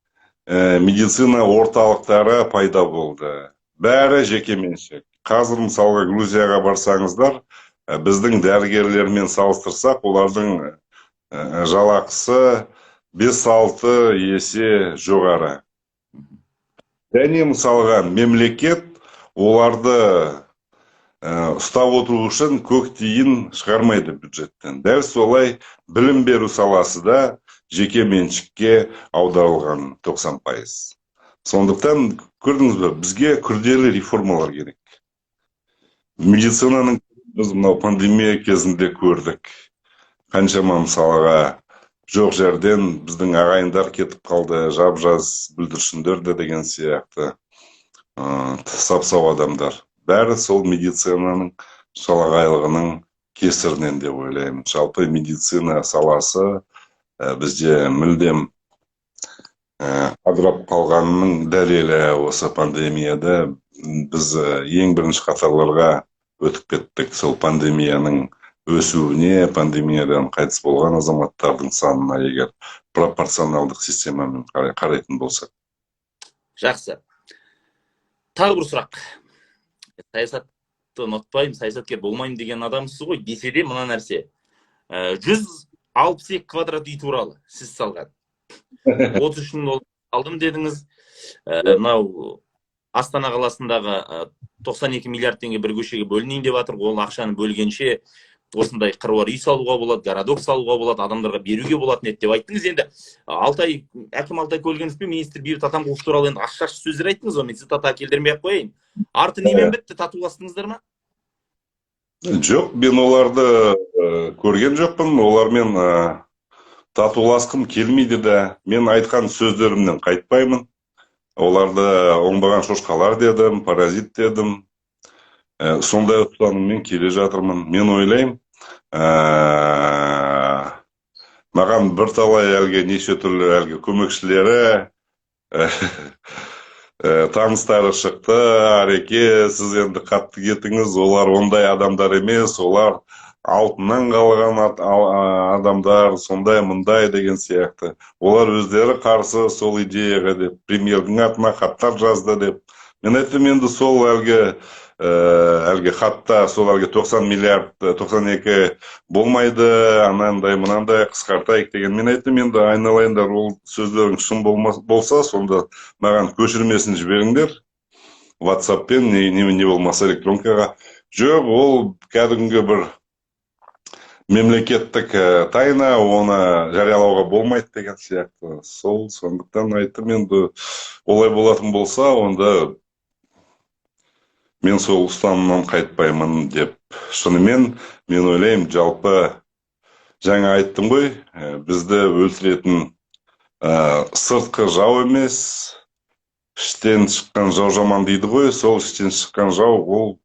медицина орталықтары пайда болды. Бәрі жекеменшік. Қазір мысалға Грузияға барсаңыздар, біздің дәрігерлермен салыстырсақ, олардың жалақысы 5-6 есе жоғары. Және мысалға мемлекет оларды ұстап отыру үшін көк тиын шығармайды бюджеттен. Дәл солай білім беру саласы да жеке меншікке аударылған 90%. Сондықтан көрдіңіз бе, бізге күрделі реформалар керек. медицинаның біз мынау пандемия кезінде көрдік. Қаншама мысалға жоқ жерден біздің ағайындар кетіп қалды, жап-жас бүлдіршіндер де деген сияқты сап-сау адамдар. Бәрі сол медицинаның шалағайлығының кесірінен деп ойлаймын. Жалпы медицина саласы бізде мүлдем адырап қалғанының дәлелі осы пандемияда. Біз ең бірінші қатарларға өтіп кеттік. Сол пандемияның өсуіне, пандемиядан қайтыс болған азаматтардың санына егер пропорционалдық системамен қарайтын болсақ. Жақсы. Тағы бір сұрақ. Саясатты ұнатпаймын, саясаткер болмаймын деген адамсыз ғой. Десе де мына нәрсе. 162 квадрат үй туралы сіз салған. 33 мың алдым дедіңіз. Мынау Астана қаласындағы 92 миллиард теңге бір көшеге бөлінейін деп жатыр. Ол ақшаны бөлгенше осындай қыруар үй салуға болады, городок салуға болады, адамдарға беруге болатын еді деп айттыңыз. Енді әкім Алтай Көлгінов пен министр Бейбіт Атамқұлов туралы енді ашық сөздер айттыңыз, мен цитата келтірмей ақ қояйын. Арты немен бітті, татуластыңыздар ма? Жоқ, мен оларды көрген жоқпын, олармен татуласқым келмейді де. Мен айтқан сөздерімнен қайтпаймын. Оларды оңбаған шошқалар дедім, паразит дедім. Сондай ұстаныммен келе жатырмын. Мен ойлаймын, маған бірталай әлгі неше түрлі әлгі көмекшілері, таныстары шықты, Ареке, сіз енді қатты кетіңіз, олар ондай адамдар емес, олар алтыннан қалған адамдар, сондай мұндай деген сияқты. Олар өздері қарсы сол идеяға деп, премьердің атына хаттар жазды деп. Мен айттым, енді сол әлгі хатта сол әлгі 90 миллиард, 92 болмайды, анандай, мынандай қысқартайық деген. Мен айттым, енді айналайындар, ол сөздерің шын болса, сонда маған көшірмесін жіберіңдер. WhatsApp-пен, не болмаса электронкаға. Жоқ, ол кәдімгі бір мемлекеттік тайна, оны жариялауға болмайды деген сияқты. Сондықтан айттым, енді олай болатын болса, онда мен сол ұстанымнан қайтпаймын деп. Шынымен мен ойлаймын, жалпы жаңа айттым ғой, бізді өлтіретін сыртқы жау емес, іштен шыққан жау жаман дейді ғой. Сол іштен шыққан жау, ол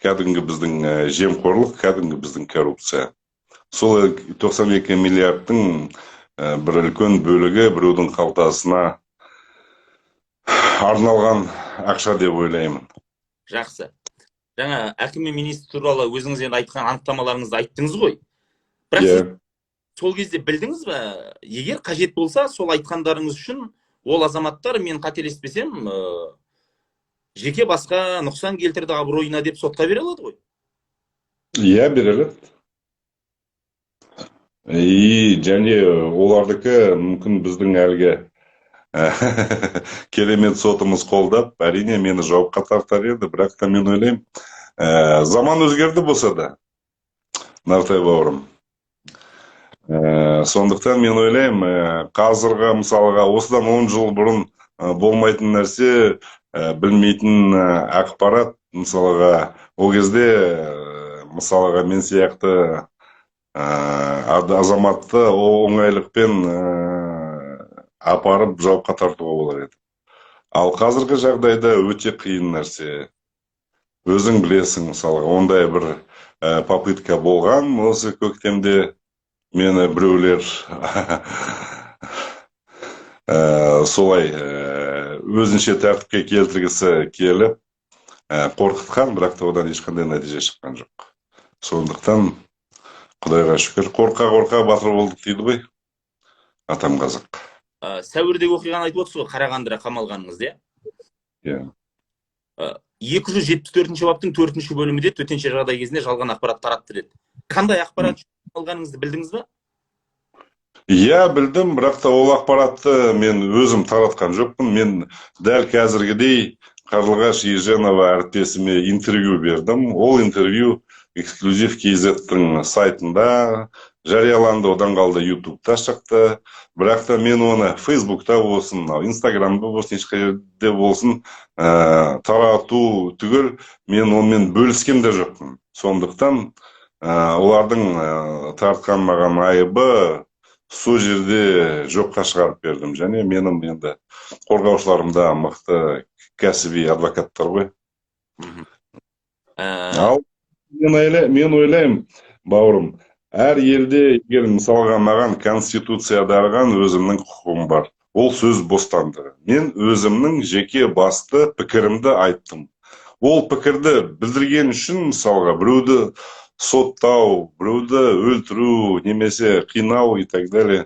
кәдімгі біздің жемқорлық, кәдімгі біздің коррупция. Сол 92 миллиардтың бір үлкен бөлігі біреудің қалтасына арналған ақша деп ойлаймын. Жақсы. Жаңа әкім мен министр туралы өзіңіз енді айтқан анықтамаларыңызды айттыңыз ғой. Бірақ сіз сол кезде білдіңіз бе, егер қажет болса, сол айтқандарыңыз үшін ол азаматтар, мен қателеспесем, жеке басқа нұқсан келтірді абыройына деп сотқа бере алады ғой? Иә, бере алады. Және олардікі мүмкін біздің әлгі керемет сотымыз қолдап, әрине мені жауапқа тартар еді, бірақ та мен ойлаймын, заман өзгерді болса да, Нартай бауырым. Сондықтан мен ойлаймын, қазіргі мысалға осыдан 10 жыл бұрын болмайтын нәрсе, білмейтін ақпарат, мысалға ол кезде мысалға мен сияқты азаматты оңайлықпен апарып жауапқа тартуға болар еді. Ал қазіргі жағдайда өте қиын нәрсе. Өзің білесің, мысалға, ондай бір попытка болған, осы көктемде мені біреулер солай өзінше тәртіпке келтіргісі келіп қорқытқан, бірақ та одан ешқандай нәтиже шыққан жоқ. Сондықтан Құдайға шүкір, қорқа батыр болдық дейді ғой, атам қазақ. Сәуірдегі оқиғаны айтып отырсыз ғой, Қарағандыда қамалғаныңыз, иә? 274-ші баптың 4-ші бөлімінде төтенше жағдай кезінде жалған ақпарат таратты деді. Қандай ақпарат алғаныңызды білдіңіз бе? Иә, білдім, бірақ та ол ақпаратты мен өзім таратқан жоқпын. Мен дәл қазіргідей Қарлығаш Еженова әріптесіме интервью бердім. Ол интервью эксклюзив KZ-тің сайтында жарияланды, одан қалды ютубта шықты. Бірақ та мен оны фейсбукта болсын, инстаграмда болсын, ешқай жерде болсын тарату түгел мен онымен бөліскен де жоқпын. Сондықтан олардың тартқан маған айыбы сол жерде жоққа шығарып бердім. Және менің енді қорғаушыларымда мықты кәсіби адвокаттар ғой. Ал мен ойлаймын, бауырым, әр елде егер мысалға маған конституция дарыған өзімнің құқығым бар. Ол сөз бостандығы. Мен өзімнің жеке басты пікірімді айттым. Ол пікірді білдірген үшін мысалға біреуді соттау, біреуді өлтіру, немесе қинау и так далее.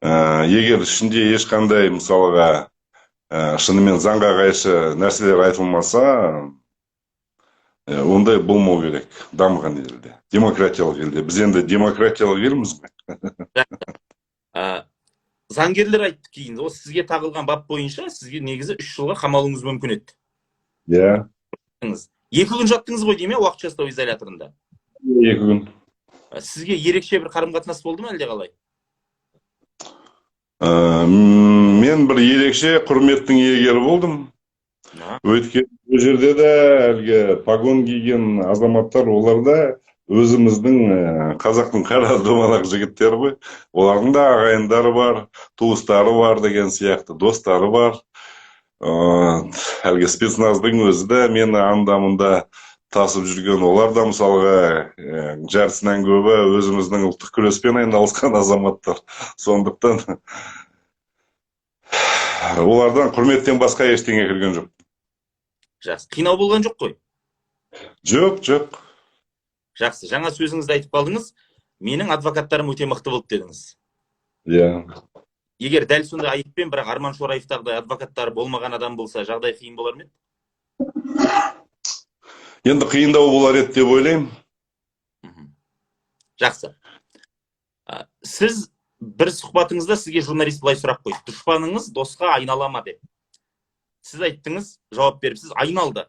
Егер ішінде ешқандай мысалға шынымен заңға қайшы нәрселер айтылмаса, ондай болмау керек дамыған елде, демократиялық елде. Біз енді демократиялық елміз ғой. Заңгерлер айтты кейін, ол сізге тағылған бап бойынша сізге негізі 3 жылға қамалуыңыз мүмкін еді. Иә. 2 күн жаттыңыз ғой дейме, уақытша ұстау изоляторында? 2 күн. Сізге ерекше бір қарым-қатынас болды ма әлде қалай? Мен бір ерекше құрметтің иегері болдым. Өйткені бұл жерде де әлгі погон киген азаматтар, олар да өзіміздің қазақтың қара домалақ жігіттері ғой. Олардың да ағайындары бар, туыстары бар деген сияқты, достары бар. Әлгі спецназдың өзі де мені анда-мында тасып жүрген. Олар да мысалға жартысынан көбі өзіміздің ұлттық күреспен айналысқан азаматтар. Сондықтан олардан құрметтен басқа ештеңе кірген жоқ. Жақсы. Қинау болған жоқ қой? Жоқ. Жақсы. Жаңа сөзіңізді айтып қалдыңыз, менің адвокаттарым өте мықты болды дедіңіз. Иә. Егер дәл сондай айыппен, бірақ Арман Шораевтағыдай адвокаттары болмаған адам болса, жағдай қиын болар ма еді? Енді қиындау болар еді деп ойлаймын. Жақсы. Сіз бір сұхбатыңызда сізге журналист былай сұрақ қойды. Дұшпаныңыз досқа айнала ма деп. Сіз айттыңыз, жауап беріпсіз, айналды.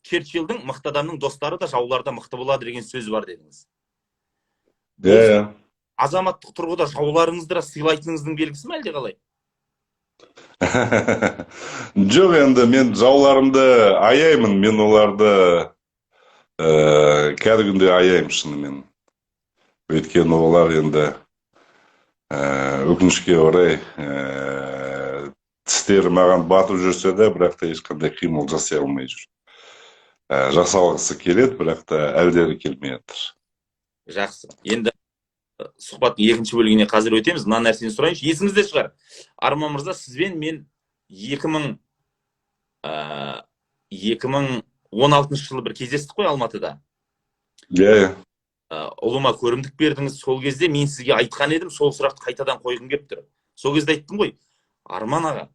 Черчиллдің мықты адамның достары да жаулары да мықты болады деген сөз бар дедіңіз. Иә. Азаматтық тұрғыда жауларыңызды сыйлайтыныңыздың белгісі ме әлде қалай? Жоқ, енді мен жауларымды аяймын, мен оларды кәдімгідей аяймын шынымен. Өйткені олар енді өкінішке орай тістері маған батып жүрсе де, бірақ та ешқандай қимыл жасай алмай жүр. Жасалғысы келеді, бірақ та әлдері келмей жатыр. Жақсы. Енді сұхбаттың екінші бөлігіне қазір өтеміз. Мына нәрсені сұрайыншы. Есіңізде шығар. Арман мырза, сізбен мен 2016 жылы бір кездестік қой Алматыда. Иә. Ұлыма көрімдік бердіңіз. Сол кезде мен сізге айтқан едім, сол сұрақты қайтадан қойғым келіп тұр. Сол кезде айттым ғой, Арман аға,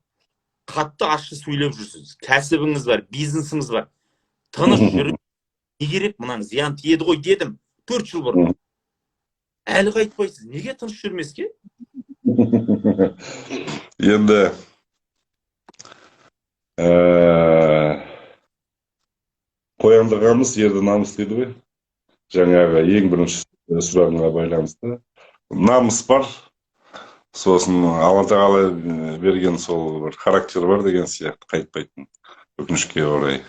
қатты ашық сөйлеп жүрсіз. Кәсібіңіз бар, бизнесіңіз бар. Тыныш жүріп, не керек, мұнан зиян тиеді ғой дедім 4 жыл бұрын. Әлі қайтпайсыз. Неге тыныш жүрмеске? Енді қояндығамыз ерді намыс дейді ғой. Жаңағы ең бірінші сұрағыңа байланысты. Намыс бар. Сосын Алла тағала берген сол бір характер бар деген сияқты, қайтпайтын. Өкінішке орай.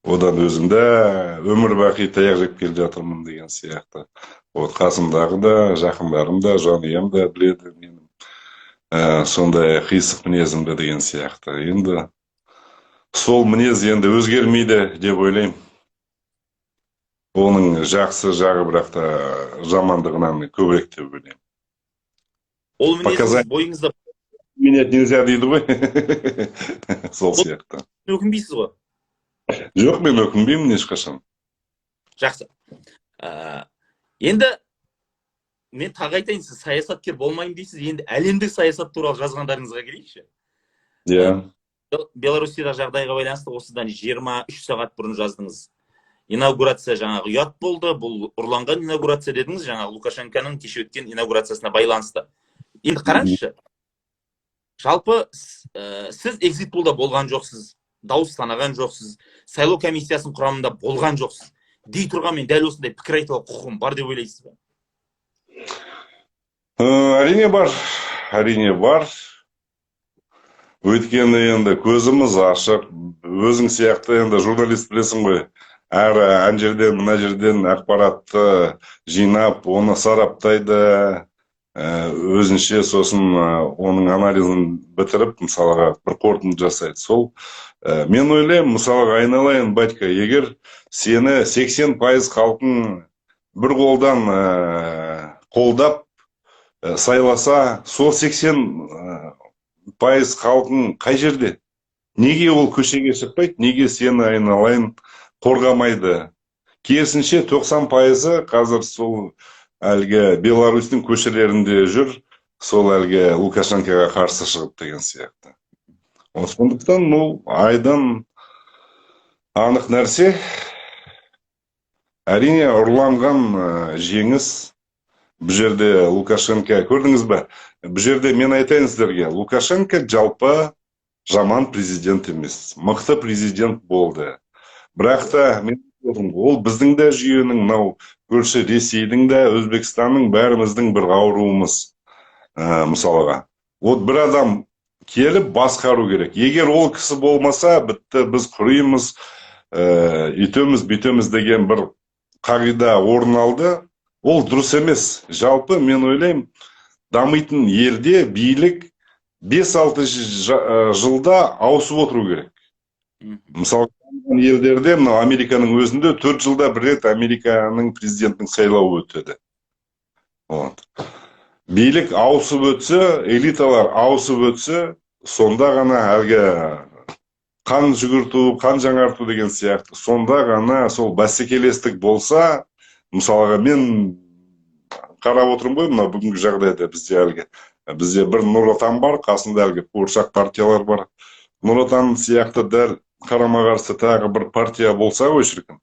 Одан өзімді өмір бақи таяқ жеп келе жатырмын деген сияқты. Қасымдағы да, жақындарым да, жанұям да біледі менің сондай қисық мінезімді деген сияқты. Енді сол мінез енді өзгермейді деп ойлаймын. Оның жақсы жағы, бірақ та жамандығынан көбірек деп ойлаймын. Ол мінез бойыңызда менет нельзя дейді ғой. Сол сияқты. Өкінбейсіз ғой? Жоқ, мен өкінбеймін ешқашан. Жақсы. Енді мен тағы айтайын, сіз саясаткер болмайын дейсіз. Енді әлемдік саясат туралы жазғандарыңызға келейікші. Иә. Беларусияда жағдайға байланысты осыдан 23 сағат бұрын жаздыңыз. Инаугурация жаңағы ұят болды, бұл ұрланған инаугурация дедіңіз, жаңағы Лукашенконың кеше өткен инаугурациясына байланысты. Енді қараңызшы, жалпы сіз экзит-полда болған жоқсыз, дауыс санаған жоқсыз, сайлау комиссиясының құрамында болған жоқсыз. Дей тұрған мен дәл осындай пікір айтуға құқығым бар деп ойлайсыз ба? Әрине бар, әрине бар. Өйткені енді көзіміз ашық, өзің сияқты енді журналист білесің ғой, әр ан жерден мына жерден ақпаратты жинап, оны сараптайды, өзінше сосын оның анализін бітіріп, мысалға бір қорытынды жасайды. Сол мен ойлаймын, мысалға айналайын, батька, егер сені 80% халқың бір қолдан қолдап сайласа, сол 80% халқың қай жерде? Неге ол көшеге шықпайды? Неге сені айналайын қорғамайды? Керісінше 90% қазір сол әлгі Беларусьтің көшелерінде жүр, сол әлгі Лукашенкоға қарсы шығып деген сияқты. Сондықтан ол айдан анық нәрсе. Әрине ұрланған жеңіс. Бұл жерде Лукашенко, көрдіңіз бе? Бұл жерде мен айтайын сіздерге, Лукашенко жалпы жаман президент емес, мықты президент болды. Бірақ та мен ол біздің де жүйенің, мынау көрші Ресейдің де, Өзбекстанның бәріміздің бір ауруымыз. Мысалға, вот бір адам келіп басқару керек. Егер ол кісі болмаса, бітті, біз құраймыз, үйтеміз, бүйтеміз деген бір қағида орын алды. Ол дұрыс емес. Жалпы мен ойлаймын, дамитын елде билік 5-6 жылда ауысып отыру керек. Мысалы, елдерде, мынау Американың өзінде 4 жылда бір рет Американың президентінің сайлауы өтеді. Билік ауысып өтсе, элиталар ауысып өтсе, сонда ғана әлгі қан жүгірту, қан жаңарту деген сияқты, сонда ғана сол бәсекелестік болса. Мысалға, мен қарап отырмын ғой, мына бүгінгі жағдайда бізде бір Нұр Отан бар, қасында әлгі қуыршақ партиялар бар. Нұр Отан сияқты дәл қарама-қарсы тағы бір партия болса ғой шіркін.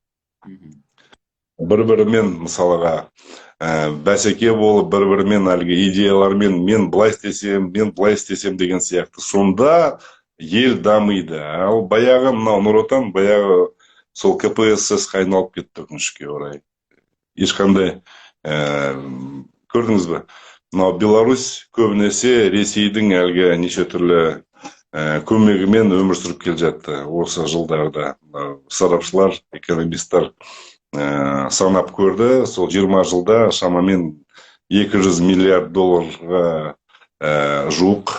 Бір-бірімен, мысалға, бәсеке болып, бір-бірімен әлгі идеялармен мен былай істесем деген сияқты. Сонда ел дамиды. Ал баяғы мынау Нұр Отан, баяғы сол КПСС-қа айналып кетті, өкінішке орай. Ешқандай, көрдіңіз бе? Мынау Беларусь көбінесе Ресейдің әлгі неше түрлі көмегімен өмір сүріп келе жатты осы жылдарда. Сарапшылар, экономистер санап көрді, сол 20 жылда шамамен 200 миллиард долларға жуық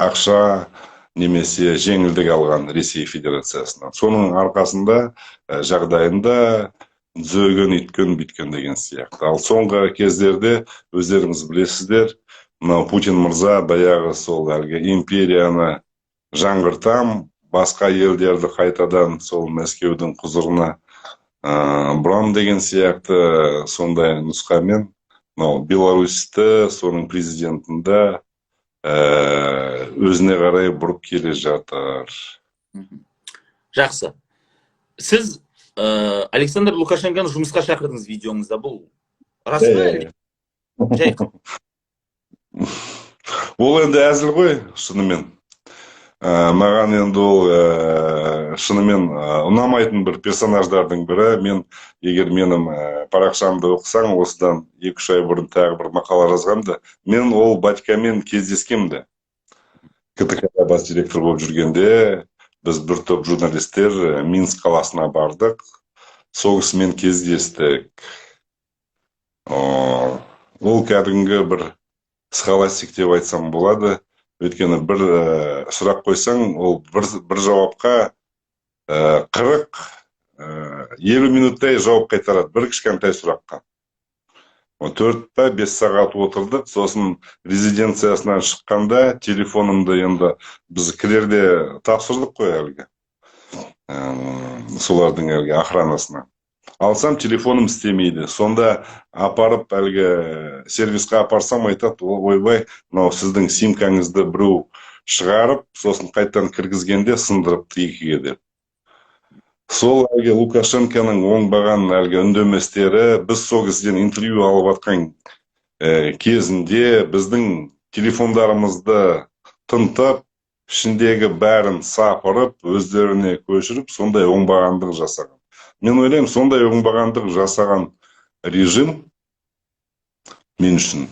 ақша немесе жеңілдік алған Ресей Федерациясынан. Соның арқасында жағдайында түзеген, үйткен, бүйткен деген сияқты. Ал соңғы кездерде өздеріңіз білесіздер, мынау Путин мырза баяғы сол әлгі империяны жаңғыртам, басқа елдерді қайтадан сол Мәскеудің құзырына бұрам деген сияқты сондай нұсқамен мынау Беларусьті, соның президентінде өзіне қарай бұрып келе жатыр. Жақсы. Сіз Александр Лукашенконы жұмысқа шақырдыңыз видеоңызда, бұл рас па әлде? Жай ол енді әзіл ғой, шынымен. Маған енді ол шынымен ұнамайтын бір персонаждардың бірі. Мен, егер менің парақшамды оқысаң, осыдан 2-3 ай бұрын тағы бір мақала жазғамды, мен ол батькамен кездескемді. КТК бас директор болып жүргенде, біз бір топ журналистер Минск қаласына бардық, сол кісімен кездестік. Ол кәдімгі бір схоластик деп айтсам болады. Өйткені бір сұрақ қойсаң, ол бір жауапқа 40-50 минуттай жауап қайтарады, бір кішкентай сұраққа. 4-5 сағат отырдық, сосын резиденциясынан шыққанда телефонымды енді біз кірерде тапсырдық қой әлгі. Солардың әлгі охранасына. Алсам, телефоным істемейді. Сонда апарып әлгі сервисқа апарсам айтады, ойбай, мынау сіздің симкаңызды біреу шығарып, сосын қайттан кіргізгенде сындырыпты 2-ге деп. Сол әлгі Лукашенконың оңбаған әлгі үндеместері, біз сол кісіден интервью алып атқан кезінде біздің телефондарымызды тынтып, ішіндегі бәрін сапырып, өздеріне көшіріп, сондай оңбағандық жасаған. Мен ойлаймын, сондай оңбағандық жасаған режим мен үшін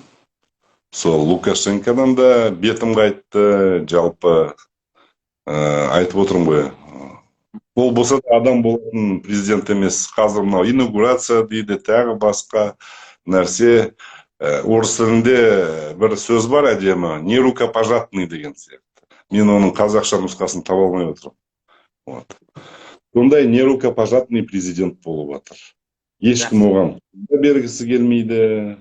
сол Лукашенкодан да бетім қайтты, жалпы айтып отырмын ғой. Ол болса да адам болатын президент емес. Қазір мынау инаугурация дейді, тағы басқа нәрсе. Орыс тілінде бір сөз бар әдемі, не рукопожатный деген сияқты. Мен оның қазақша нұсқасын таба алмай отырмын. Вот. Сондай не рукопожатный президент болып жатыр. Ешкім оған бергісі келмейді,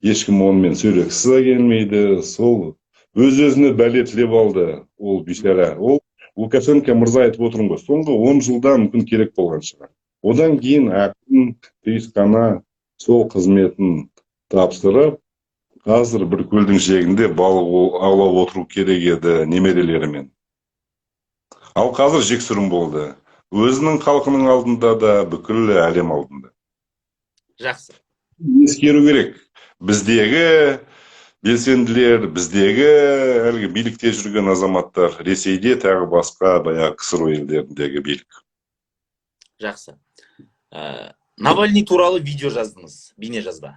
ешкім онымен сөйлегісі де келмейді. Сол өз-өзіне бәле тілеп алды ол бейшара. Ол Лукашенко мырза айтып отырмын ғой, соңғы 10 жылда мүмкін керек болған шығар. Одан кейін ақын тиісқана сол қызметін тапсырып, қазір бір көлдің жиегінде балық аулап отыру керек еді немерелерімен. Ал қазір жексұрын болды. Өзінің халқының алдында да, бүкіл әлем алдында. Жақсы. Ескеру керек. Біздегі белсенділер, біздегі әлгі билікте жүрген азаматтар, Ресейде тағы басқа баяғы КСР елдеріндегі билік. Жақсы. Навальный туралы видео жаздыңыз, бейне жазба.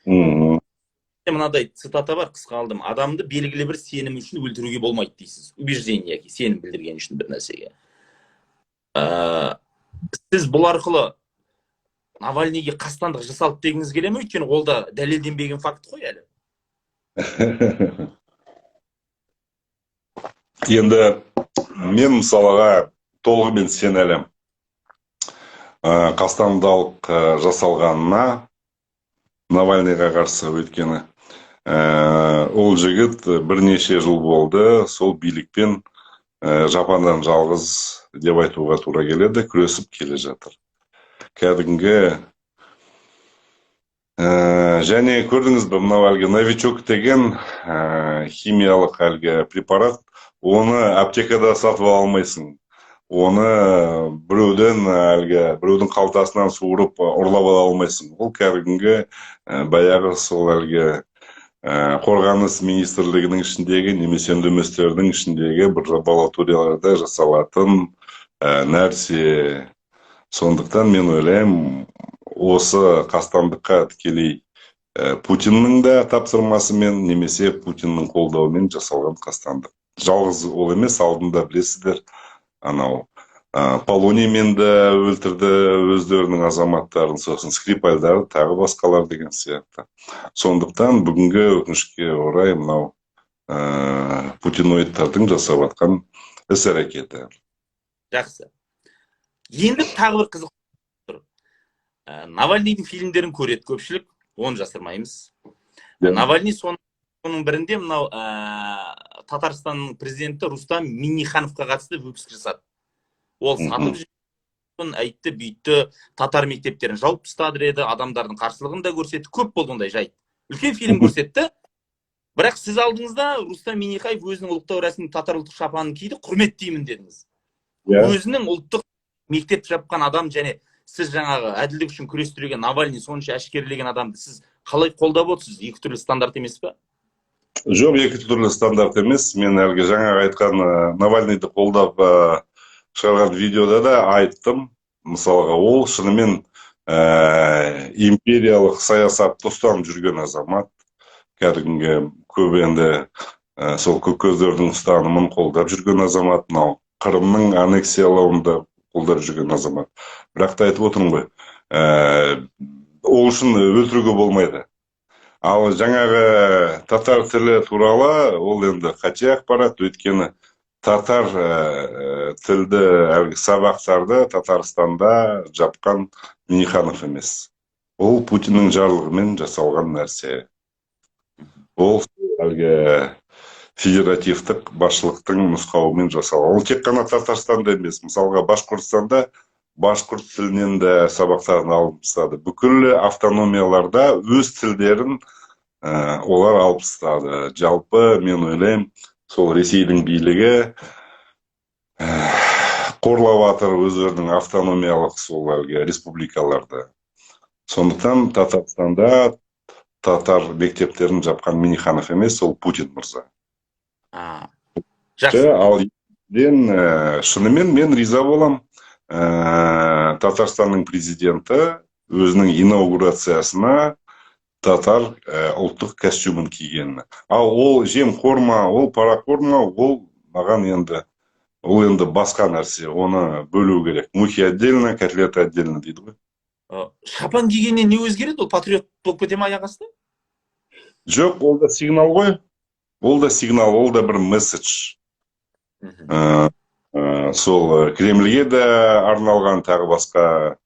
Мынадай цитата бар, қысқа алдым. Адамды белгілі бір сенім үшін өлтіруге болмайды дейсіз. Убеждение яки сенім білдірген үшін бір нәрсеге. Сіз бұл арқылы Навальныйге қастандық жасалды дегіңіз келе ме? Өйткені ол да дәлелденбеген факт қой әлі. Енді мен мысалға толығымен сенелім. Қастандық жасалғанына Навальныйға қарсы, өйткені ол жігіт бірнеше жыл болды, сол билікпен жапандан жалғыз деп айтуға тура келеді, күресіп келе жатыр. Кәдімгі және көрдіңіз бе, мынау әлгі новичок деген химиялық әлгі препарат, оны аптекада сатып алмайсың. Оны біреудің қалтасынан суырып ұрлап ала алмайсың. Ол кәдімгі баяғы сол әлгі қорғаныс министрлігінің ішіндегі немесе үндеместердің ішіндегі бір лабораторияларда жасалатын нәрсе. Сондықтан мен ойлаймын, осы қастандыққа тікелей Путиннің да тапсырмасымен немесе Путиннің қолдауымен жасалған қастандық. Жалғыз ол емес, алдында білесіздер, анау Полониймен де өлтірді өздерінің азаматтарын, сосын Скрипальдары, тағы басқалар деген сияқты. Сондықтан бүгінгі өкінішке орай мынау путиноидтардың жасап жатқан іс-әрекеті. Жақсы. Енді тағы бір қызық тұр. Навальныйдың фильмдерін көреді көпшілік, оны жасырмаймыз. Навальный соның бірінде мынау Татарстанның президенті Рустам Миннихановқа қатысты выпуск жасады. Ол сатып жүрген, әйтті, бүйтті, татар мектептерін жауып тастады деді, адамдардың қарсылығын да көрсетті, көп болды ондай жайт. Үлкен фильм көрсетті. Бірақ сіз алдыңызда Рустам Минниханов өзінің ұлықтау рәсімінде татар ұлттық шапанын киді, құрметтеймін дедіңіз. Өзінің ұлттық мектеп жапқан адам және сіз жаңағы әділдік үшін күрестірген Навальный сонша әшкерелеген адамды сіз қалай қолдап отырсыз? Екі түрлі стандарт емес пе? Жоқ, екі түрлі стандарт емес. Мен әлгі жаңағы айтқан Навальныйды қолдап шығарған видеода да айттым. Мысалға, ол шынымен империялық саясатты ұстанып жүрген азамат. Кәдімгі көп енді сол көк көздердің ұстанымын қолдап жүрген азамат. Мынау Қырымның аннексиялауында қолдап жүрген азамат. Бірақ та айтып отырмын ғой, ол үшін өлтіруге болмайды. Ал жаңағы татар тілі туралы ол енді қате ақпарат, өйткені татар тілді әлгі сабақтарды Татарстанда жапқан Минниханов емес. Ол Путиннің жарлығымен жасалған нәрсе. Ол әлгі федеративтік басшылықтың нұсқауымен жасалған. Ол тек қана Татарстанда емес. Мысалға Башқұртстанда башқұрт тілінен де сабақтарын алып тастады. Бүкіл автономияларда өз тілдерін олар алып тастады. Жалпы мен ойлаймын, сол Ресейдің билігі қорлап жатыр өздерінің автономиялық сол әлгі республикаларды. Сондықтан Татарстанда татар мектептерін жапқан Минниханов емес, ол Путин мырза. Ал шынымен мен риза болам. Татарстанның президенті өзінің инаугурациясына татар ұлттық костюмын кигені. Ал ол жемқор ма, ол парақор ма, ол маған енді басқа нәрсе. Оны бөлу керек. Мухи отдельно, котлета отдельно дейді ғой. Шапан кигеннен не өзгереді? Ол патриот болып кете ме аяқ асты? Жоқ, ол да сигнал ғой. Ол да сигнал, ол да бір месседж. Сол Кремльге де арналған, тағы басқа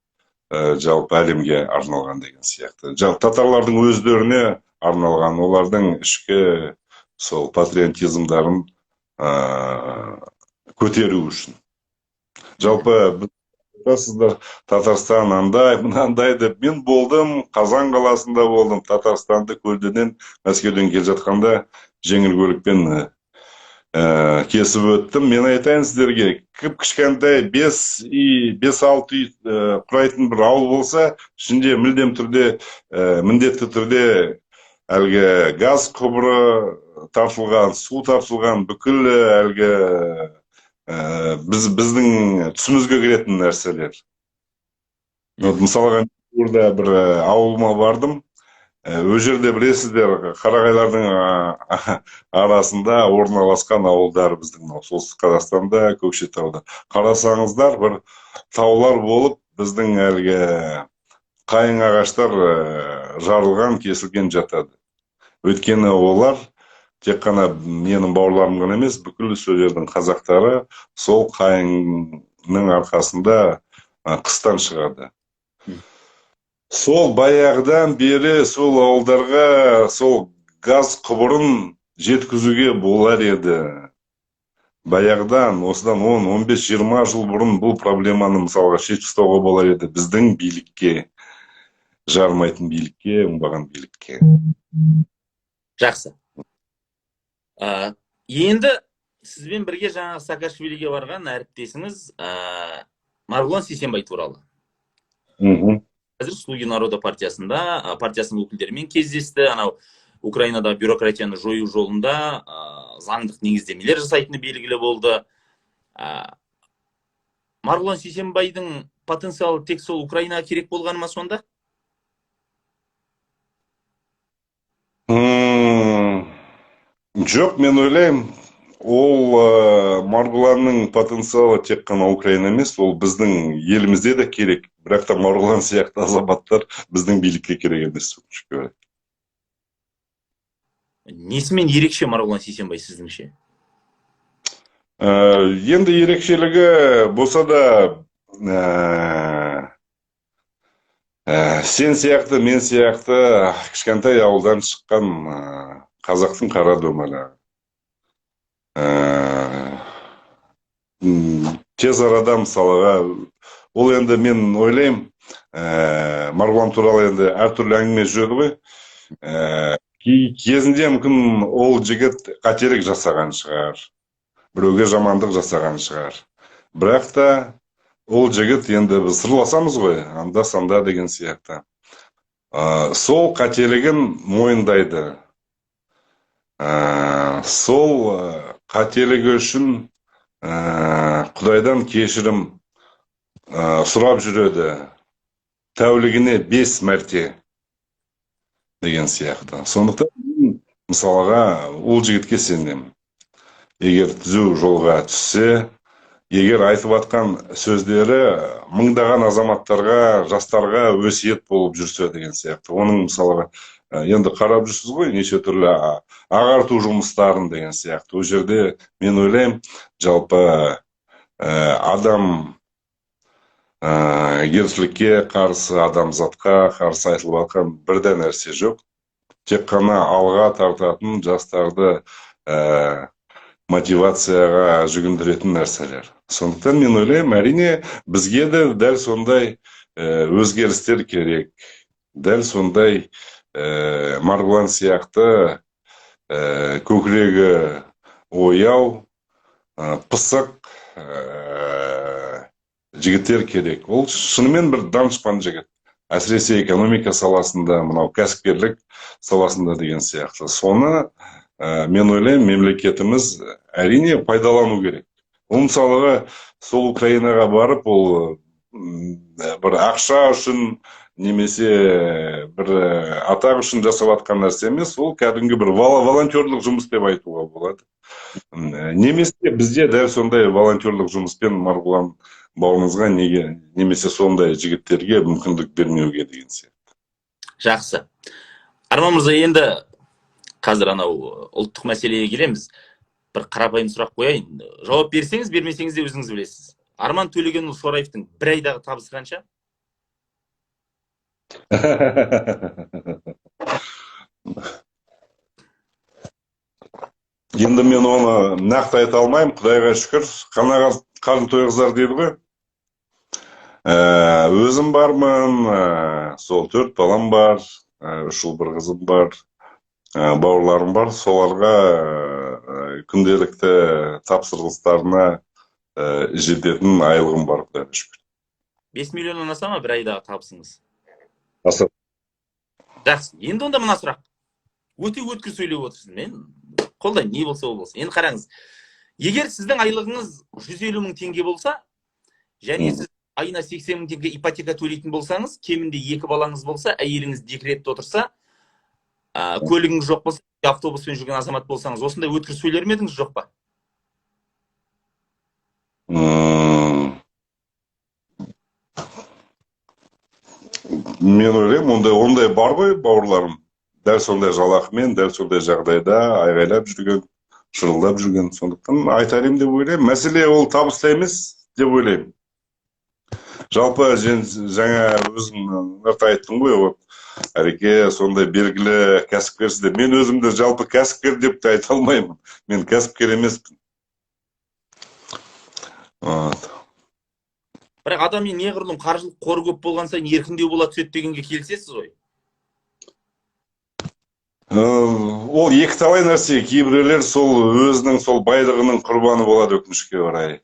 жалпы әлемге арналған деген сияқты. Татарлардың өздеріне арналған, олардың ішкі сол патриотизмдарын көтеру үшін. Жалпы сіздер Татарстан андай, мынандай деп, мен болдым, Қазан қаласында болдым, Татарстанды көлденен Мәскеуден келе жатқанда жеңіл көлікпен кесіп өттім. Мен айтайын сіздерге, кішкентай 5-6 үй құрайтын бір ауыл болса, ішінде міндетті түрде әлгі газ құбыры тартылған, су тартылған, бүкіл әлгі біздің түсімізге кіретін нәрселер. Мысалға, burada бір ауылыма бардым. Ол жерде білесіздер, қарағайлардың арасында орналасқан ауылдар біздің солтүстік Қазақстанда, Көкшетауда. Қарасаңыздар, бір таулар болып, біздің әлгі қайың ағаштар жарылған, кесілген жатады. Өйткені олар тек қана менің бауырларым ғана емес, бүкіл сол жердің қазақтары сол қайыңның арқасында қыстан шығады. Сол баяғыдан бері сол ауылдарға сол газ құбырын жеткізуге болар еді. Баяғыдан, осыдан 10-15-20 жыл бұрын бұл проблеманы мысалға шешіп тастауға болар еді. Біздің билікке, жармайтын билікке, оңбаған билікке. Жақсы. Енді сізбен бірге жаңағы Саакашвилиге барған әріптесіңіз Марғұлан Сейсенбай туралы. Қазір Слуги народа партиясының өкілдерімен кездесті. Анау Украинада бюрократияны жою жолында заңдық негіздемелер жасайтыны белгілі болды. Марғұлан Сейсенбайдың потенциалы тек сол Украинаға керек болғаны ма сонда? Жоқ, мен ойлаймын, ол Марғұланның потенциалы тек қана Украина емес, ол біздің елімізде де керек. Бірақ та Марғұлан сияқты азаматтар біздің билікке керек емес. Несімен ерекше Марғұлан Сейсенбай сіздіңше? Енді ерекшелігі болса да, сен сияқты, мен сияқты кішкентай ауылдан шыққан қазақтың қара дөмірі. Тез арада мысалыға, ол енді мен ойлаймын, Марғұлан туралы енді әртүрлі әңгіме жүреді ғой. Кезінде мүмкін ол жігіт қателік жасаған шығар, біреуге жамандық жасаған шығар. Бірақ та ол жігіт енді біз сырласамыз ғой, анда-санда деген сияқты. Сол қателігін мойындайды. Сол қателігі үшін Құдайдан кешірім сұрап жүреді. Тәулігіне 5 мәрте деген сияқты. Сондықтан мысалға ол жігітке сенемін. Егер түзу жолға түссе, егер айтып атқан сөздері мыңдаған азаматтарға, жастарға өсиет болып жүрсе деген сияқты. Оның мысалға енді қарап жүрсіз ғой, неше түрлі ағарту жұмыстарын деген сияқты. Ол жерде мен ойлаймын, жалпы адам гершілікке қарсы, адамзатқа қарсы айтылып атқан бірде нәрсе жоқ. Тек қана алға тартатын, жастарды мотивацияға жүгіндіретін нәрселер. Сондықтан мен ойлаймын, әрине бізге де дәл сондай өзгерістер керек. Дәл сондай Марғұлан сияқты көкірегі ояу, пысық жігіттер керек. Ол шынымен бір данышпан жігіт. Әсіресе экономика саласында, мынау кәсіпкерлік саласында деген сияқты. Соны мен ойлаймын, мемлекетіміз әрине пайдалану керек. Ол мысалыға сол Украинаға барып, ол бір ақша үшін немесе бір атақ үшін жасап жатқан нәрсе емес, ол кәдімгі бір волонтерлік жұмыс деп айтуға болады. Немесе бізде дәл сондай волонтерлік жұмыспен Марғұлан бауырымызға немесе сондай жігіттерге мүмкіндік бермеуге деген сияқты. Жақсы. Арман мырза, енді қазір анау ұлттық мәселеге келеміз. Бір қарапайым сұрақ қояйын. Жауап берсеңіз, бермесеңіз де өзіңіз білесіз. Арман Төлегенұлы Сораевтың бір айдағы табысы қанша? Енді мен оны нақты айта алмаймын, Құдайға шүкір. Қанағат қарны тойғызар дейді ғой. Өзім бармын, сол 4 балам бар, 3 ұл бір қызым бар, бауырларым бар. Соларға күнделікті тапсырыстарына жететін айлығым бар, Құдайға шүкір. 5 миллионнан аса ма бір айдағы табысыңыз? Аса. Жақсы. Енді онда мына сұрақ. Өте өткір сөйлеп отырсың. Мен қолдаймын, не болса ол болсын. Енді қараңыз. Егер сіздің айлығыңыз 150 мың теңге болса, және сіз айына 80 мың теңге ипотека төлейтін болсаңыз, кемінде 2 балаңыз болса, әйеліңіз декретте отырса, көлігіңіз жоқ болса, автобуспен жүрген азамат болсаңыз, осындай өткір сөйлер ме едіңіз, жоқ па? Мен ойлаймын, ондай бар ғой, бауырларым. Дәл сондай жалақымен, дәл сондай жағдайда айғайлап жүрген, шырылдап жүрген. Сондықтан айтарым деп ойлаймын. Мәселе ол табыста емес деп ойлаймын. Жалпы жаңа өзім айттым ғой, әреке сондай белгілі кәсіпкерсіз. Мен өзімді жалпы кәсіпкер деп те айта алмаймын. Мен кәсіпкер емеспін. Бірақ адаммен неғұрлым қаржылық қоры көп болған сайын еркіндеу бола түседі дегенге келісесіз ғой? Ол екіталай нәрсе. Кейбіреулер сол өзінің сол байлығының құрбаны болады, өкінішке орай.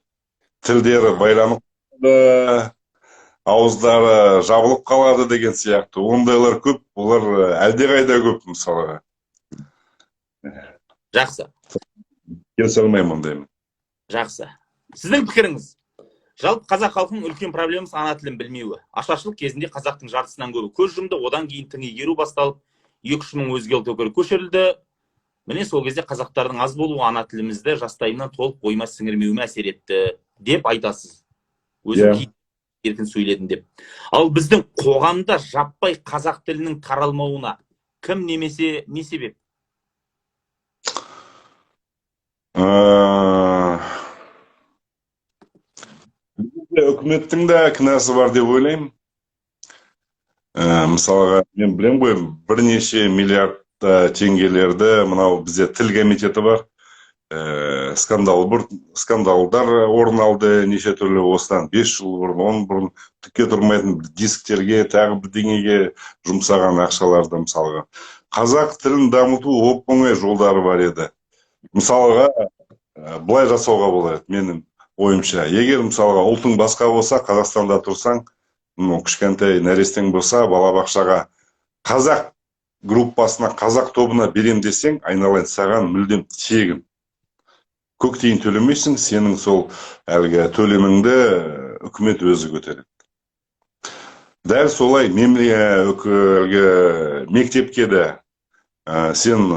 Тілдері байланып қалады, ауыздары жабылып қалады деген сияқты. Ондайлар көп, олар әлдеқайда көп, мысалға. Жақсы. Келісе алмаймын ондаймен. Жақсы. Сіздің пікіріңіз? Жалпы қазақ халқының үлкен проблемасы ана тілін білмеуі. Ашаршылық кезінде қазақтың жартысынан көбі көз жұмды, одан кейін тың игеру басталып, 2-3 мың өзге ұлт өкілі көшірілді. Міне сол кезде қазақтардың аз болуы ана тілімізді жастайымнан толық бойыма сіңірмеуіме әсер етті деп айтасыз. Өзім еркін сөйледім деп. Ал біздің қоғамда жаппай қазақ тілінің таралмауына кім немесе не себеп? Үкіметтің де кінәсі бар деп ойлаймын. Мысалға, мен білем ғой, бірнеше миллиард теңгелерді, мынау бізде тіл комитеті бар, скандалдар орын алды, неше түрлі осыдан 5 жыл бұрын, 10 бұрын түкке тұрмайтын дисктерге, тағы бірдеңеге жұмсаған ақшаларды, мысалға. Қазақ тілін дамыту оп-оңай жолдары бар еді. Мысалға, былай жасауға болады, менің ойымша. Егер мысалға ұлтың басқа болса, Қазақстанда тұрсаң, кішкентай нәрестең болса, балабақшаға қазақ группасына, қазақ тобына берем десең, айналайын, саған мүлдем тегін. Көк тиын төлемейсің, сенің сол әлгі төлеміңді үкімет өзі көтереді. Дәл солай мектепке де сен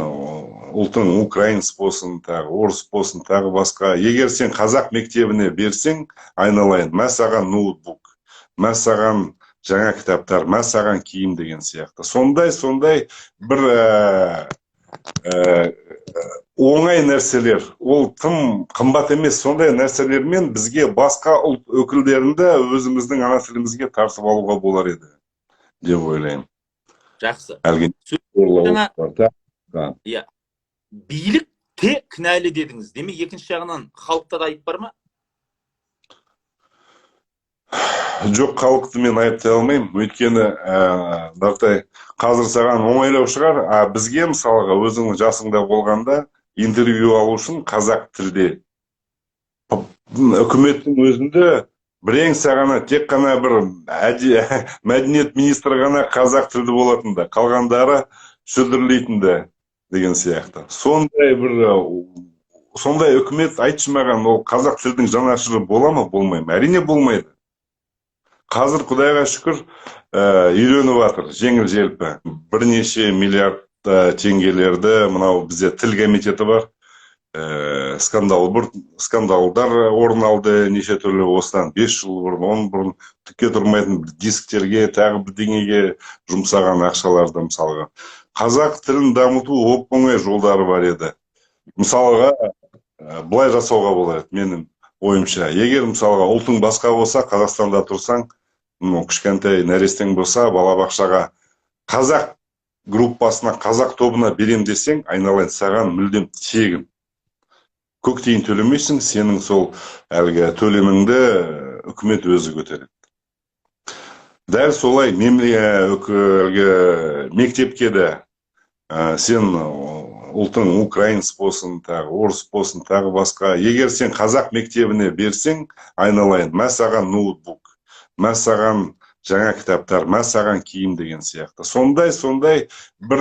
ұлтың украинец болсын, тағы орыс болсын, тағы басқа. Егер сен қазақ мектебіне берсең, айналайын, мә саған ноутбук, мә саған жаңа кітаптар, мә саған киім деген сияқты. Сондай бір оңай нәрселер, ол тым қымбат емес, сондай нәрселермен бізге басқа ұлт өкілдерінде өзіміздің ана тілімізге тартып алуға болар еді, деп ойлаймын. Жақсы. Билік те кінәлі дедіңіз. Демек, екінші жағынан халықта да айып бар ма? Жоқ, халықты мен айыптай алмаймын. Өйткені, қазір саған оңайлау шығар, бізге мысалға өзіңнің жасыңда болғанда интервью алу үшін қазақ тілде. Үкіметтің өзінде бірең сағана тек қана бір мәдениет министрі ғана қазақ тілді болатында, қалғандары шүлдірлейтінді деген сияқты. Сондай үкімет айтшы маған, ол қазақ тілдің жанашыры бола ма, болмай ма? Әрине болмайды. Қазір Құдайға шүкір үйреніп жатыр, жеңіл желпі. Бірнеше миллиард теңгелерді мынау бізде тіл комитеті бар. Скандалдар орын алды неше түрлі осыдан 5 жыл бұрын, 10 бұрын түкке тұрмайтын дисктерге, тағы бірдеңеге жұмсаған ақшаларды мысалға. Қазақ тілін дамыту оп-оңай жолдары бар еді. Мысалға, былай жасауға болады, менің ойымша. Егер мысалға ұлтың басқа болса, Қазақстанда тұрсаң, кішкентай нәрестең болса, балабақшаға қазақ группасына, қазақ тобына берем десең, айналайын саған мүлдем тегін. Көк тиын төлемейсің, сенің сол әлгі төлеміңді үкімет өзі көтереді. Дәл солай мектепке де сен ұлтың украинец болсын, тағы орыс болсын, тағы басқа. Егер сен қазақ мектебіне берсең, айналайын, мә саған ноутбук, мә саған жаңа кітаптар, мә саған киім деген сияқты. Сондай бір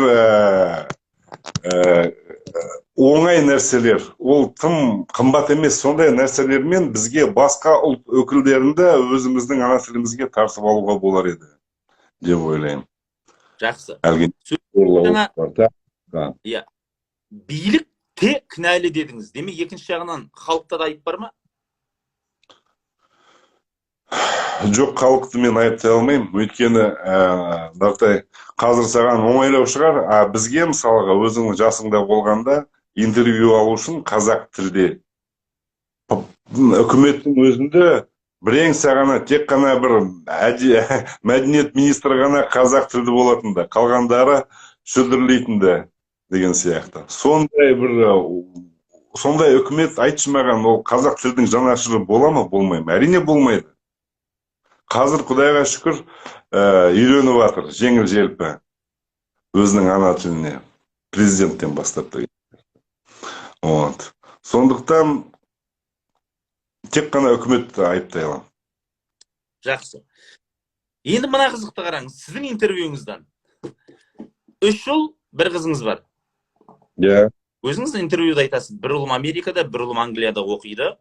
оңай нәрселер, ол тым қымбат емес, сондай нәрселермен бізге басқа ұлт өкілдерінде өзіміздің ана тілімізге тартып алуға болар еді, деп ойлаймын. Жақсы. Иә. Билік те кінәлі дедіңіз. Демек, екінші жағынан халықта да айып бар ма? Жоқ, халықты мен айыптай алмаймын. Өйткені қазір саған оңайлау шығар, бізге мысалға өзіңнің жасыңда болғанда интервью алу үшін қазақ тілде үкіметтің өзінде бірең сағана тек қана бір мәдениет министрі ғана қазақ тілді болатынды, қалғандары шүлдірлейтінді деген сияқты. Сондай үкімет айтшы маған, ол қазақ тілдің жанашыры бола ма, болмай ма? Әрине болмайды. Қазір Құдайға шүкір үйреніп жатыр, жеңіл желпі өзінің ана тіліне, президенттен бастап деген. Сондықтан тек қана үкіметті айыптай аламын. Жақсы. Енді мына қызықты қараңыз, сіздің интервьюіңізден 3 жыл бір қызыңыз бар. Иә. Өзіңіз интервьюда айтасыз, бір ұлым Америкада, бір ұлым Англияда оқиды.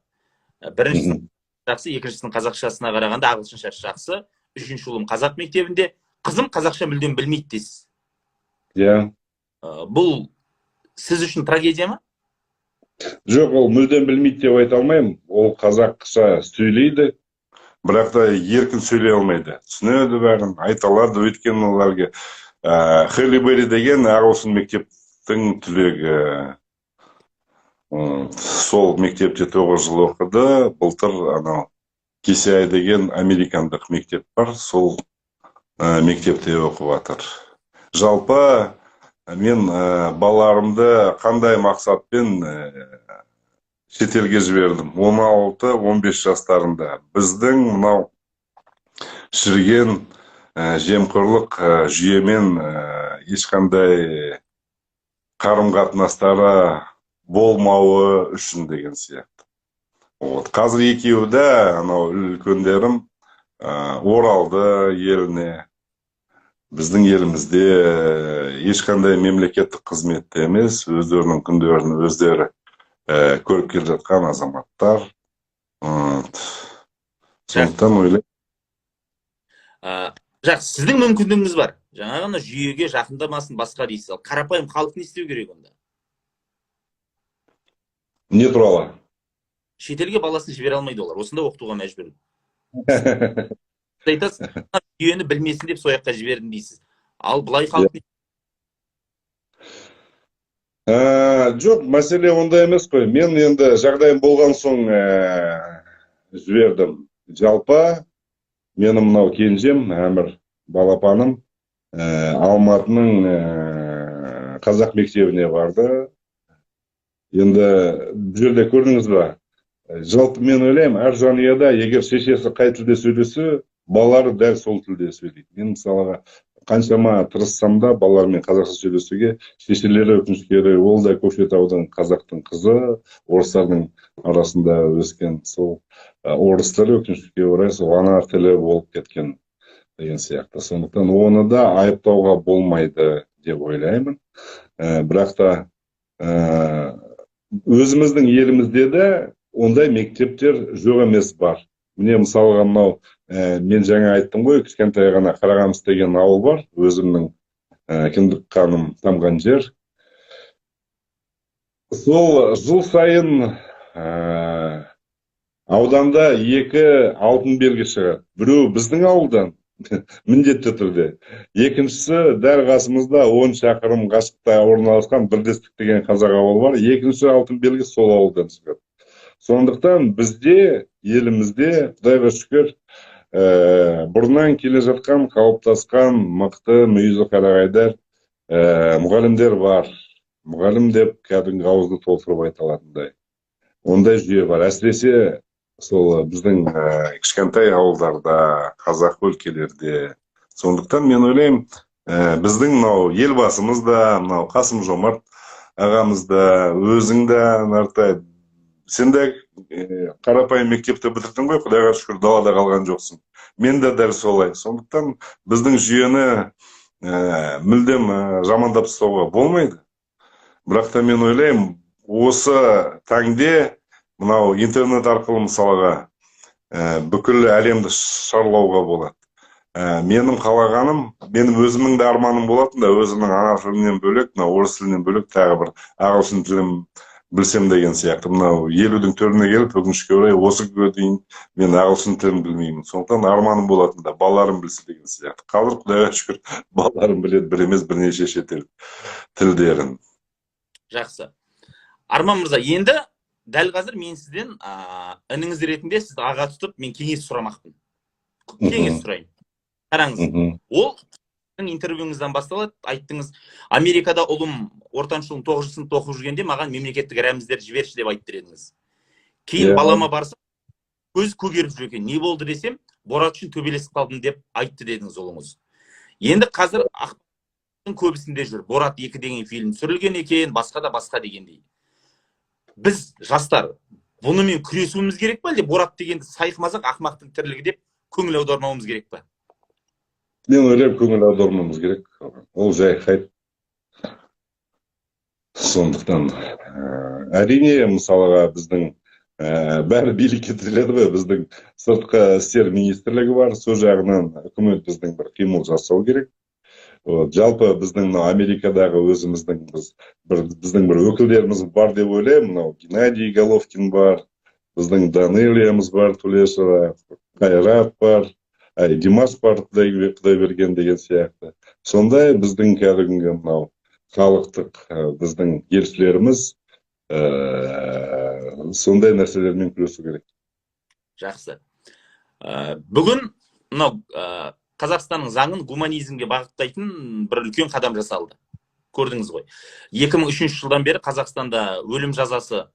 Біріншісінің жақсы, екіншісінің қазақшасына қарағанда ағылшынша жақсы, үшінші ұлым қазақ мектебінде, қызым қазақша мүлдем білмейді дейсіз. Иә. Бұл сіз үшін трагедия ма? Жоқ, ол мүлдем білмейді деп айта алмаймын. Ол қазақша сөйлейді, бірақ та еркін сөйлей алмайды. Түсінеді бәрін, айта алады, өйткені оларға Хелли Берри деген ағылшын мектептің түлегі. Сол мектепте 9 жыл оқыды, былтыр анау KCI деген американдық мектеп бар, сол мектепте оқып жатыр. Жалпы мен балаларымды қандай мақсатпен шетелге жібердім? 16-15 жастарында. Біздің мынау шіріген жемқорлық жүйемен ешқандай қарым-қатынастары болмауы үшін деген сияқты. Қазір екеуі де, анау үлкендерім оралды еліне. Біздің елімізде ешқандай мемлекеттік қызметте емес, өздерінің күндерін өздері көріп келе жатқан азаматтар. Сондықтан ойлаймын. Жақсы, сіздің мүмкіндігіңіз бар. Жаңа ғана жүйеге жақындамасын басқа дейсіз. Ал қарапайым халық не істеу керек онда? Не туралы? Шетелге баласын жібере алмайды олар. Осында оқытуға мәжбүр. Айтасыз, жүйені білмесін деп сояққа жібердім дейсіз. Ал бұлай халық... Жоқ, мәселе ондай емес қой. Мен енді жағдайым болған соң жібердім. Жалпы, менің мынау кенжем, Әмір балапаным, Алматының қазақ мектебіне барды. Енді бұл жерде көрдіңіз ба? Жалпы мен ойлаймын, әр жанұяда егер шешесі қай тілде сөйлесе, балалары дәл сол тілде сөйлейді. Мен мысалға қаншама тырыссам да балалармен қазақша сөйлесуге, шешелері өкінішкері, ол да Көкшетаудың қазақтың қызы, орыстардың арасында өскен, сол орыс тілі өкінішке орай сол ана тілі болып кеткен деген сияқты. Сондықтан оны да айыптауға болмайды деп ойлаймын. Бірақ та өзіміздің елімізде де ондай мектептер жоқ емес бар. Міне мысалға мынау мен жаңа айттым ғой, кішкентай ғана Қарағамыс деген ауыл бар, өзімнің кіндік қаным тамған жер. Сол жыл сайын ауданда 2 алтын белгі шығады. Біреу біздің ауылдан, міндетті түрде. Екіншісі дәл қасымызда 10 шақырым қашықта орналасқан Бірлестік деген қазақ ауылы бар. Екінші алтын белгі сол ауылдан шығады. Сондықтан бізде, елімізде, Құдайға шүкір, бұрыннан келе жатқан, қалыптасқан мықты мүйізі қарағайдар мұғалімдер бар. Мұғалім деп кәдімгі ауызды толтырып айта алатындай. Ондай жүйе бар. Әсіресе сол біздің кішкентай ауылдарда, қазақ өлкелерде. Сондықтан мен ойлаймын, біздің мынау елбасымыз да, мынау Қасым Жомарт ағамыз да, өзің да, Нартай, сен де қарапайым мектепті бітірдің ғой, Құдайға шүкір далада қалған жоқсың. Мен де дәл солай. Сондықтан біздің жүйені мүлдем жамандап тастауға болмайды. Бірақ та мен ойлаймын, осы таңде мынау интернет арқылы мысалға бүкіл әлемді шарлауға болады. Менің қалағаным, менің өзімнің де арманым болатын да, өзімнің ана тілінен бөлек, мынау орыс тілінен бөлек тағы бір ағылшын тілін білсем деген сияқты. Мынау 50-дің төріне келіп, өкінішке орай осы күнге дейін мен ағылшын тілін білмеймін. Сондықтан арманым болатын да, балаларым білсе деген сияқты. Қазір Құдайға шүкір балаларым біледі, бір емес бірнеше шетел тілдерін. Жақсы. Арман мырза, енді дәл қазір мен сізден ініңіз ретінде сізді аға тұтып, мен кеңес сұрамақпын. Кеңес сұрайын. Қараңыз, ол интервьюңізден басталады, айттыңыз, Америкада ұлым ортаншы ұлым 9 сыныпта оқып жүргенде маған мемлекеттік рәміздерді жіберші деп айтты едіңіз. Кейін балама барсам, көз көгеріп жүр екен. Не болды десем, Борат үшін төбелесіп қалдым деп айтты дедіңіз ұлыңыз. Енді қазір ақпараттың көбісінде жүр. Борат 2 деген фильм түсірілген екен, басқа да дегендей. Біз жастар бұнымен күресуіміз керек па, әлде Борат дегенді сайқымазақ ақымақтың тірлігі деп көңіл аудармауымыз керек па? Мен ойлаймын, көңіл аудармауымыз керек. Ол жай хайп. Сондықтан әрине, мысалға біздің бәрі билікке тіреледі ғой, біздің сыртқы істер министрлігі бар, сол жағынан үкімет біздің бір қимыл жасау керек. Жалпы біздің Америкадағы өзіміздің біздің бір өкілдеріміз бар деп ойлаймын. Мынау Геннадий Головкин бар, біздің Данилиямыз бар, Тулешова, Қайрат бар, Димаш бар, Құдайберген деген сияқты. Сондай біздің кәдімгі мынау халықтық біздің елшілеріміз сондай нәрселермен күресу керек. Жақсы. Бүгін мынау Қазақстанның заңын гуманизмге бағыттайтын бір үлкен қадам жасалды. Көрдіңіз ғой. 2003 жылдан бері Қазақстанда өлім жазасы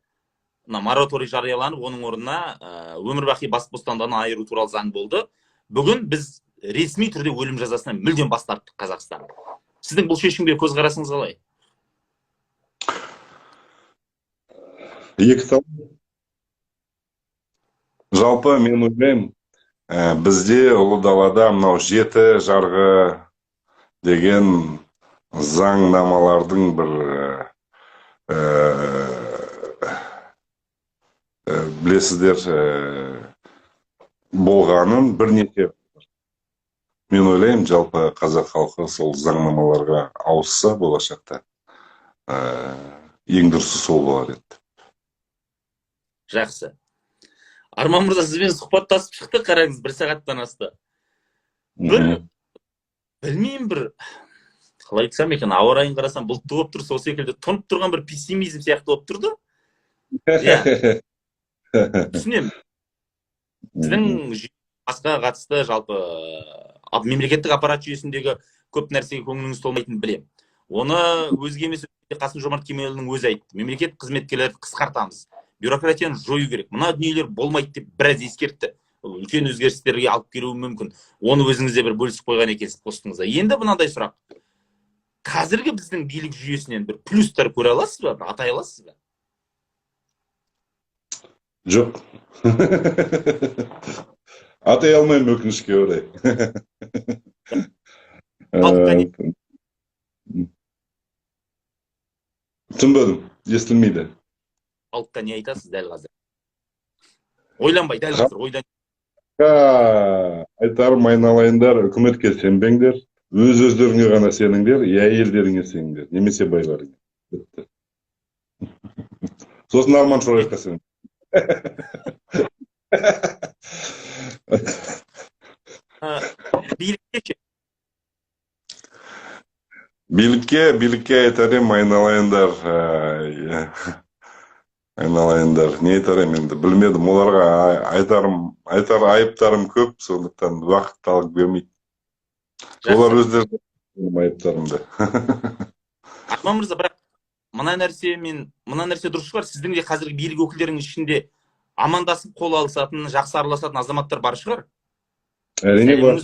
мораторий жарияланып, оның орнына өмірбақи бас бостандығынан айыру туралы заң болды. Бүгін біз ресми түрде өлім жазасынан мүлдем бас тарттық Қазақстан. Сіздің бұл шешімге көзқарасыңыз қалай? Екі тал. Жалпы мен ойлаймын, бізде ұлы далада мынау 7 жарғы деген заңнамалардың бір білесіздер болғанын бірнеше. Мен ойлаймын, жалпы қазақ халқы сол заңнамаларға ауысса болашақта ең дұрысы сол болар еді. Жақсы. Арман мырза, сізбен сұхбаттасып шықтық, қараңыз, 1 сағаттан асты. Білмеймін, қалай айтсам екен, ауа райын қарасам бұлтты болып тұр, сол секілді тұнып тұрған бір пессимизм сияқты болып тұрды. Түсінемін. Сіздің басқа қатысты жалпы мемлекеттік аппарат жүйесіндегі көп нәрсеге көңіліңіз толмайтынын білемін. Оны өзге емес, Қасым Жомарт Кемелұлының өзі айтты. Мемлекет қызметкерлерді қысқартамыз, бюрократияны жою керек. Мына дүниелер болмайды деп біраз ескертті. Үлкен өзгерістерге алып келуі мүмкін. Оны өзіңізде бір бөлісіп қойған екенсіз постыңызда. Енді мынандай сұрақ. Қазіргі біздің билік жүйесінен бір плюстар көре аласыз ба, атай аласыз ба? Жоқ. Атай алмаймын, өкінішке орай. Түсінбедім, естілмейді. Халыққа не айтасыз дәл қазір? Ойланбай, дәл қазір, ойдан. Айтарым айналайындар, үкіметке сенбеңдер, өз-өздеріңе ғана сеніңдер, я әйелдеріңе сеніңдер, немесе байларыңа. Бітті. Сосын Арман Шораевқа сен. Билікке Билікке айтар ем, айналайындар, не айтар ем енді, білмедім, оларға айтар айыптарым көп, сондықтан уақыт талып бермейді. Олар өздері айыптарымды. Арман мырза, бірақ мына нәрсе дұрыс шығар, сіздің де қазіргі билік өкілдерінің ішінде амандасып қол алысатын, жақсы араласатын азаматтар бар шығар? Әрине бар.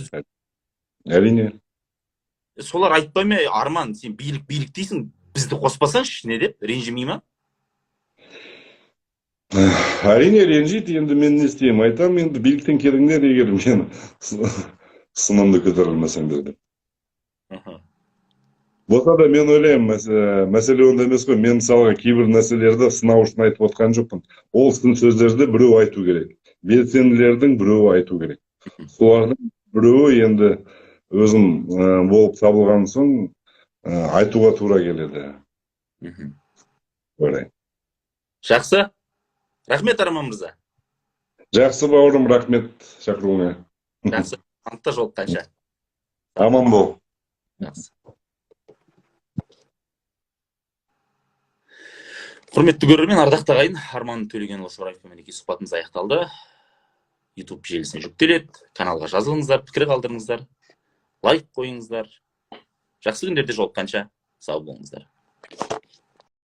Әрине. Солар айтпай ма, Арман, сен билік дейсің, бізді қоспасаңшы ішіне деп, ренжімей ма? Әрине ренжиді, енді мен не істеймін, айтам, енді биліктен келіңдер, егер мен сынымды көтерілмесеңдер деп. Болса да мен ойлаймын, мәселе онда емес қой, мен мысалға кейбір нәрселерді сынау үшін айтып отқан жоқпын. Ол сын сөздерді біреу айту керек. Белсенділердің біреуі айту керек. Солардың біреуі енді өзім болып табылған соң айтуға тура келеді. Ойлаймын. Жақсы. Рахмет, Арман мырза. Жақсы бауырым, рахмет шақыруыңа. Жақсы. Антта жолыққанша. Аман бол. Жақсы. Құрметті көрермен, ардақты ағайын, Арман Төлегенұлы Шораевпен мінекей сұхбатымыз аяқталды. YouTube желісіне жүктеледі, каналға жазылыңыздар, пікір қалдырыңыздар, лайк қойыңыздар. Жақсы күндерде жолыққанша сау болыңыздар.